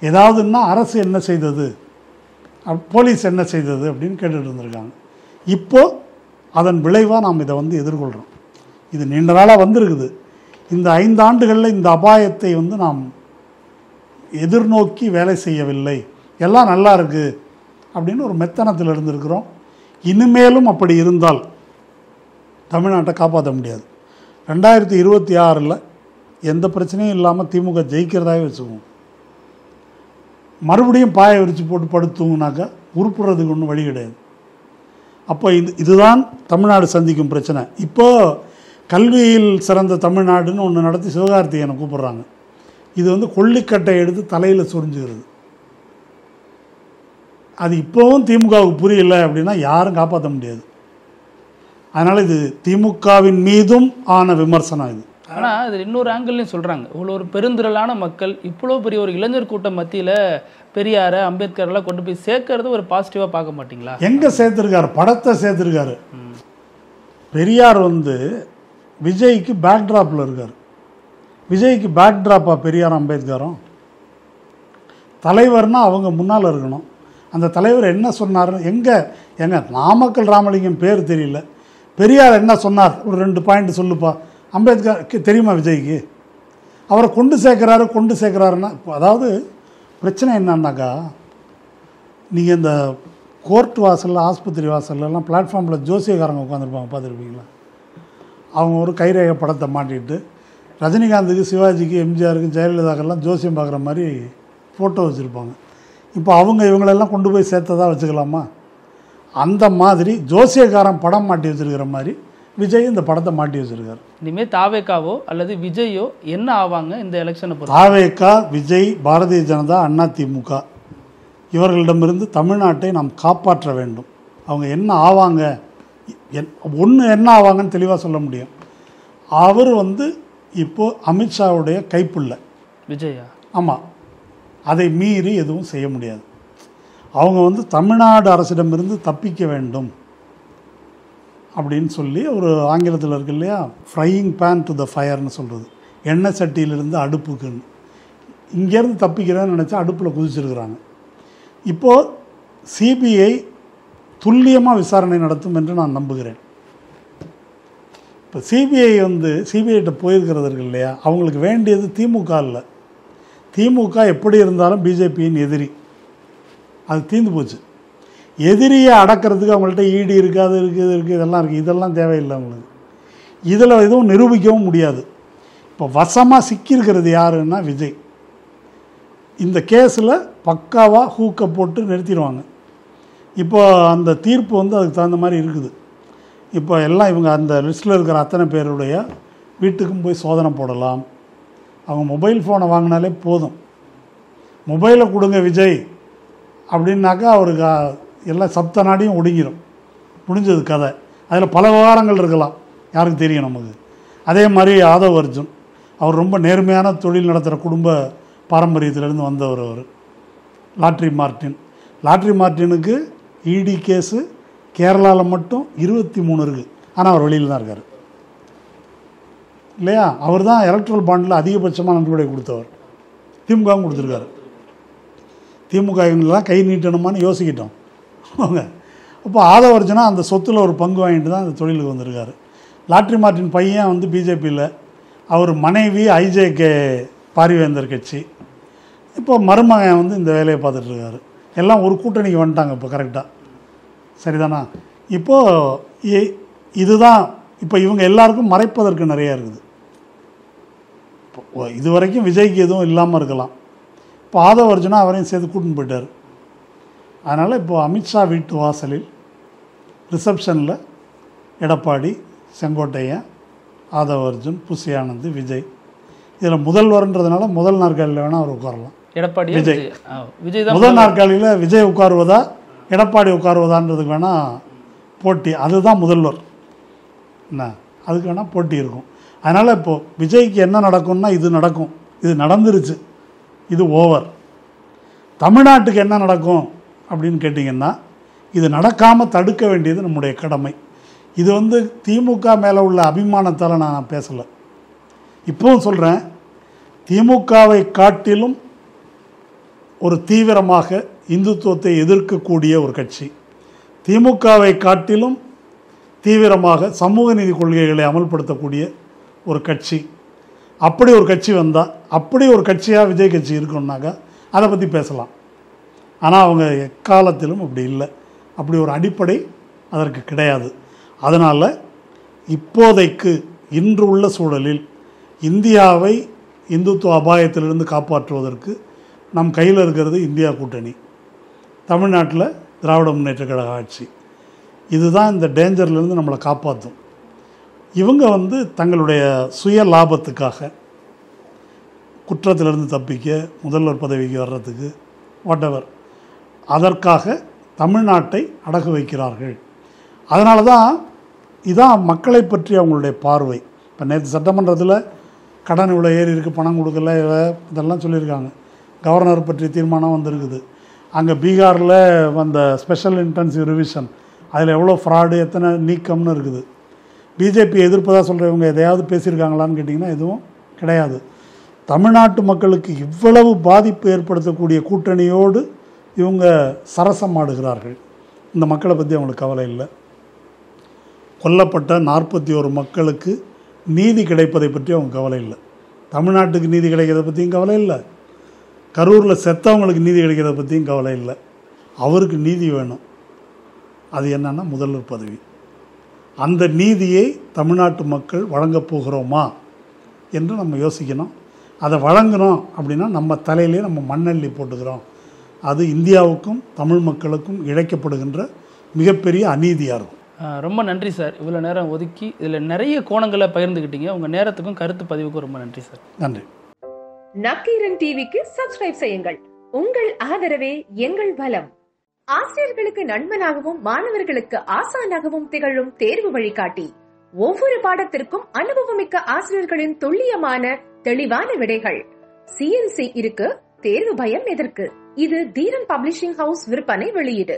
ஏதாவதுன்னா அரசு என்ன செய்தது, போலீஸ் என்ன செய்தது அப்படின்னு கேட்டுட்டு இருந்திருக்காங்க. இப்போது அதன் விளைவாக நாம் இதை எதிர்கொள்கிறோம். இது நீண்ட நாளாக வந்திருக்குது. இந்த 5 ஆண்டுகளில் இந்த அபாயத்தை நாம் எதிர்நோக்கி வேலை செய்யவில்லை, எல்லாம் நல்லா இருக்குது அப்படின்னு ஒரு மெத்தனத்தில் இருந்திருக்கிறோம். இனிமேலும் அப்படி இருந்தால் தமிழ்நாட்டை காப்பாற்ற முடியாது. 2026 எந்த பிரச்சனையும் இல்லாமல் திமுக ஜெயிக்கிறதாவே வச்சுக்குவோம். மறுபடியும் பாய விரித்து போட்டு படுத்துங்கனாக்கா உருப்புறதுக்கு ஒன்றும் வழி கிடையாது. அப்போ இதுதான் தமிழ்நாடு சந்திக்கும் பிரச்சனை. இப்போது கல்வியில் சிறந்த தமிழ்நாடுன்னு ஒன்று நடத்தி சிவகார்த்திகேயனை கூப்பிட்றாங்க. இது வந்து கொள்ளிக்கட்டை எடுத்து தலையில் சொரிஞ்சுக்கிறது. அது இப்போவும் திமுகவுக்கு புரியலை அப்படின்னா யாரும் காப்பாற்ற முடியாது. அதனால் இது திமுகவின் மீதும் ஆன விமர்சனம் இது. ஆனால் இது இன்னொரு ஆங்கிள்லையும் சொல்கிறாங்க, இவ்வளோ ஒரு பெருந்திரளான மக்கள் இவ்வளோ பெரிய ஒரு இளைஞர் கூட்டம் மத்தியில் பெரியாரை அம்பேத்கர்லாம் கொண்டு போய் சேர்க்கறது ஒரு பாசிட்டிவாக பார்க்க மாட்டிங்களா? எங்கே சேர்த்துருக்காரு? படத்தை சேர்த்துருக்காரு. பெரியார் வந்து விஜய்க்கு பேக்ட்ராப்பில் இருக்கார். விஜய்க்கு பேக்ட்ராப்பாக பெரியார் அம்பேத்கரும்? தலைவர்னால் அவங்க முன்னால் இருக்கணும். அந்த தலைவர் என்ன சொன்னார்? எங்க நாமக்கல் ராமலிங்கம் பேர் தெரியல, பெரியார் என்ன சொன்னார் ஒரு 2 பாயிண்ட் சொல்லுப்பா. அம்பேத்கருக்கு தெரியுமா விஜய்க்கு? அவரை கொண்டு சேர்க்குறாருன்னா அதாவது பிரச்சனை என்னன்னாக்கா, நீங்கள் இந்த கோர்ட் வாசலில் ஆஸ்பத்திரி வாசல்லாம் பிளாட்ஃபார்மில் ஜோசியக்காரங்க உட்காந்துருப்பாங்க, பார்த்துருப்பீங்களா? அவங்க ஒரு கைரேகை படத்தை மாட்டிட்டு ரஜினிகாந்துக்கு, சிவாஜிக்கு, எம்ஜிஆருக்கு, ஜெயலலிதாக்கெல்லாம் ஜோசியம் பார்க்குற மாதிரி ஃபோட்டோ வச்சுருப்பாங்க. இப்போ அவங்க இவங்களெல்லாம் கொண்டு போய் சேர்த்ததாக வச்சுக்கலாமா? அந்த மாதிரி ஜோசியக்காரன் படம் மாட்டி வச்சுருக்கிற மாதிரி விஜய் இந்த படத்தை மாட்டி வச்சுருக்காரு. இனிமேல் தாவேக்காவோ அல்லது விஜயோ என்ன ஆவாங்க இந்த எலெக்ஷனை பொறுத்து? தாவேக்கா, விஜய், பாரதிய ஜனதா, அதிமுக இவர்களிடமிருந்து தமிழ்நாட்டை நாம் காப்பாற்ற வேண்டும். அவங்க என்ன ஆவாங்க, என்ன ஆவாங்கன்னு தெளிவாக சொல்ல முடியும். அவர் வந்து இப்போது அமித்ஷாவுடைய கைப்புள்ள விஜயா. ஆமாம், அதை மீறி எதுவும் செய்ய முடியாது. அவங்க வந்து தமிழ்நாடு அரசிடமிருந்து தப்பிக்க வேண்டும் அப்படின்னு சொல்லி ஒரு ஆங்கிலத்தில் இருக்கு இல்லையா, ஃப்ரையிங் பேன் டு த ஃபயர்னு சொல்கிறது, எண்ணெய் சட்டியிலிருந்து அடுப்புக்குன்னு. இங்கேருந்து தப்பிக்கிறேன்னு நினச்சா அடுப்பில் குதிச்சிருக்கிறாங்க. இப்போது சிபிஐ துல்லியமாக விசாரணை நடத்தும் என்று நான் நம்புகிறேன். இப்போ சிபிஐ வந்து சிபிஐட்ட போயிருக்கிறது இருக்கு இல்லையா, அவங்களுக்கு வேண்டியது திமுக இல்லை. திமுக எப்படி இருந்தாலும் பிஜேபியின் எதிரி, அது தீர்ந்து போச்சு. எதிரியை அடக்கிறதுக்கு அவங்கள்ட்ட ஈடி இருக்காது, இதெல்லாம் இருக்குது. இதெல்லாம் தேவையில்லை அவங்களுக்கு. இதில் எதுவும் நிரூபிக்கவும் முடியாது. இப்போ வசமாக சிக்கியிருக்கிறது யாருன்னா விஜய். இந்த கேஸில் பக்காவாக ஹூக்கை போட்டு நிறுத்திடுவாங்க. இப்போ அந்த தீர்ப்பு வந்து அதுக்கு தகுந்த மாதிரி இருக்குது. இப்போ எல்லாம் இவங்க அந்த லிஸ்ட்டில் இருக்கிற அத்தனை பேருடைய வீட்டுக்கும் போய் சோதனை போடலாம். அவங்க மொபைல் ஃபோனை வாங்கினாலே போதும். மொபைலை கொடுங்க விஜய் அப்படின்னாக்கா அவருக்கு எல்லாம் சப்த நாடியும் ஒடுங்கிடும், முடிஞ்சது கதை. அதில் பல விவகாரங்கள் இருக்கலாம், யாருக்கு தெரியும் நமக்கு. அதே மாதிரி ஆதவ் அர்ஜுன், அவர் ரொம்ப நேர்மையான தொழில் நடத்துகிற குடும்ப பாரம்பரியத்திலேருந்து வந்தவர். அவர் லாட்ரி மார்ட்டினுக்கு இடி கேஸு கேரளாவில் மட்டும் 23 இருக்குது. ஆனால் அவர் வெளியில் தான் இருக்கார் இல்லையா. அவர் தான் எலக்ட்ரல் பாண்டில் அதிகபட்சமாக நன்கொடை கொடுத்தவர். திமுகவும் கொடுத்துருக்காரு. திமுக இவங்கெல்லாம் கை நீட்டணுமான்னு யோசிக்கிட்டோம் அவங்க. அப்போ ஆதவ அர்ஜுனா அந்த சொத்தில் ஒரு பங்கு வாங்கிட்டு தான் அந்த தொழிலுக்கு வந்திருக்காரு. லாட்ரி மார்ட்டின் பையன் வந்து பிஜேபியில், அவர் மனைவி ஐஜேகே பாரிவேந்தர் கட்சி. இப்போ மருமகன் வந்து இந்த வேலையை பார்த்துட்ருக்காரு. எல்லாம் ஒரு கூட்டணிக்கு வந்துட்டாங்க இப்போ கரெக்டாக, சரிதானா? இப்போது இதுதான் இப்போ இவங்க எல்லாருக்கும் மறைப்பதற்கு நிறையா இருக்குது. இப்போ இது வரைக்கும் விஜய்க்கு எதுவும் இல்லாமல் இருக்கலாம். இப்போ ஆதவ அர்ஜுனா அவரையும் சேர்த்து கூட்டின்னு போயிட்டார். அதனால் இப்போது அமித்ஷா வீட்டு வாசலில் ரிசப்ஷனில் எடப்பாடி, செங்கோட்டையன், ஆதவ அர்ஜுன், புசி ஆனந்த், விஜய். இதில் முதல்வர்ன்றதுனால முதல் நாற்காலியில் வேணால் அவர் உட்காரலாம். எடப்பாடி விஜய் விஜய் முதல் நாற்காலியில் விஜய் உட்காருவதா எடப்பாடி உட்காருவதான்றதுக்கு வேணால் போட்டி. அதுதான் முதல்வர் என்ன, அதுக்கு வேணால் போட்டி இருக்கும். அதனால் இப்போது விஜய்க்கு என்ன நடக்கும்னா இது நடக்கும், இது நடந்துருச்சு, இது ஓவர். தமிழ்நாட்டுக்கு என்ன நடக்கும் அப்படின்னு கேட்டிங்கன்னா, இது நடக்காமல் தடுக்க வேண்டியது நம்முடைய கடமை. இது வந்து திமுக மேலே உள்ள அபிமானத்தால் நான் பேசலை. இப்போவும் சொல்கிறேன், திமுகவை காட்டிலும் ஒரு தீவிரமாக இந்துத்துவத்தை எதிர்க்கக்கூடிய ஒரு கட்சி, திமுகவை காட்டிலும் தீவிரமாக சமூக நீதி கொள்கைகளை அமல்படுத்தக்கூடிய ஒரு கட்சி, அப்படி ஒரு கட்சி வந்தால், அப்படி ஒரு கட்சியாக விஜய் கட்சி இருக்குன்னாக்கா அதை பற்றி பேசலாம். ஆனால் அவங்க எக்காலத்திலும் அப்படி இல்லை. அப்படி ஒரு அடிப்படை அதற்கு கிடையாது. அதனால் இப்போதைக்கு இன்று உள்ள சூழலில் இந்தியாவை இந்துத்துவ அபாயத்திலிருந்து காப்பாற்றுவதற்கு நம் கையில் இருக்கிறது இந்தியா கூட்டணி, தமிழ்நாட்டில் திராவிட முன்னேற்ற கழக ஆட்சி. இதுதான் இந்த டேஞ்சர்லேருந்து நம்மளை காப்பாற்றும். இவங்க வந்து தங்களுடைய சுய லாபத்துக்காக குற்றத்திலிருந்து தப்பிக்க, முதல்வர் பதவிக்கு வர்றதுக்கு, வாட்டெவர், அதற்காக தமிழ்நாட்டை அடகு வைக்கிறார்கள். அதனால தான் இதான் மக்களை பற்றி அவங்களுடைய பார்வை. இப்போ நேற்று சட்டமன்றத்தில் கடன் இவ்வளோ ஏறி இருக்குது, பணம் கொடுக்கல, இதெல்லாம் சொல்லியிருக்காங்க. கவர்னர் பற்றி தீர்மானம் வந்திருக்குது. அங்கே பீகாரில் வந்த ஸ்பெஷல் இன்டென்சிவ் ரிவிஷன், அதில் எவ்வளோ ஃப்ராடு, எத்தனை நீக்கம்னு இருக்குது. பிஜேபி எதிர்ப்பதாக சொல்கிறவங்க எதையாவது பேசியிருக்காங்களான்னு கேட்டிங்கன்னா எதுவும் கிடையாது. தமிழ்நாட்டு மக்களுக்கு இவ்வளவு பாதிப்பு ஏற்படுத்தக்கூடிய கூட்டணியோடு இவங்க சரசம் ஆடுகிறார்கள். இந்த மக்களை பற்றி அவங்களுக்கு கவலை இல்லை. கொல்லப்பட்ட 41 மக்களுக்கு நீதி கிடைப்பதை பற்றி அவங்க கவலை இல்லை. தமிழ்நாட்டுக்கு நீதி கிடைக்கிறத பற்றியும் கவலை இல்லை. கரூரில் செத்தவங்களுக்கு நீதி கிடைக்கிறத பற்றியும் கவலை இல்லை. அவருக்கு நீதி வேணும். அது என்னன்னா முதல்வர் பதவி. அந்த நீதியை தமிழ்நாட்டு மக்கள் வழங்கப் போகிறோமா என்று நம்ம யோசிக்கணும். அதை வழங்கணும் அப்படின்னா நம்ம தலையிலே நம்ம மண்ணள்ளி போட்டுக்கிறோம். அது இந்தியாவுக்கும் தமிழ் மக்களுக்கும் இழைக்கப்படுகின்ற மிகப்பெரிய அநீதியாக இருக்கும். ரொம்ப நன்றி சார். இவ்வளோ நேரம் ஒதுக்கி இதில் நிறைய கோணங்களை பகிர்ந்துக்கிட்டீங்க. உங்கள் நேரத்துக்கும் கருத்து பதிவுக்கும் ரொம்ப நன்றி சார். நன்றி. நக்கீரன் டிவிக்கு சப்ஸ்கிரைப் செய்யுங்கள். உங்கள் ஆதரவே எங்கள் பலம். ஆசிரியர்களுக்கு நண்பனாகவும் மாணவர்களுக்கு ஆசானாகவும் திகழும் தேர்வு வழிகாட்டி. ஒவ்வொரு பாடத்திற்கும் அனுபவமிக்க ஆசிரியர்களின் துல்லியமான தெளிவான விடைகள். CNC இருக்கு, தேர்வு பயம் எதற்கு? இது தீரன் பப்ளிஷிங் ஹவுஸ் விற்பனை வெளியீடு.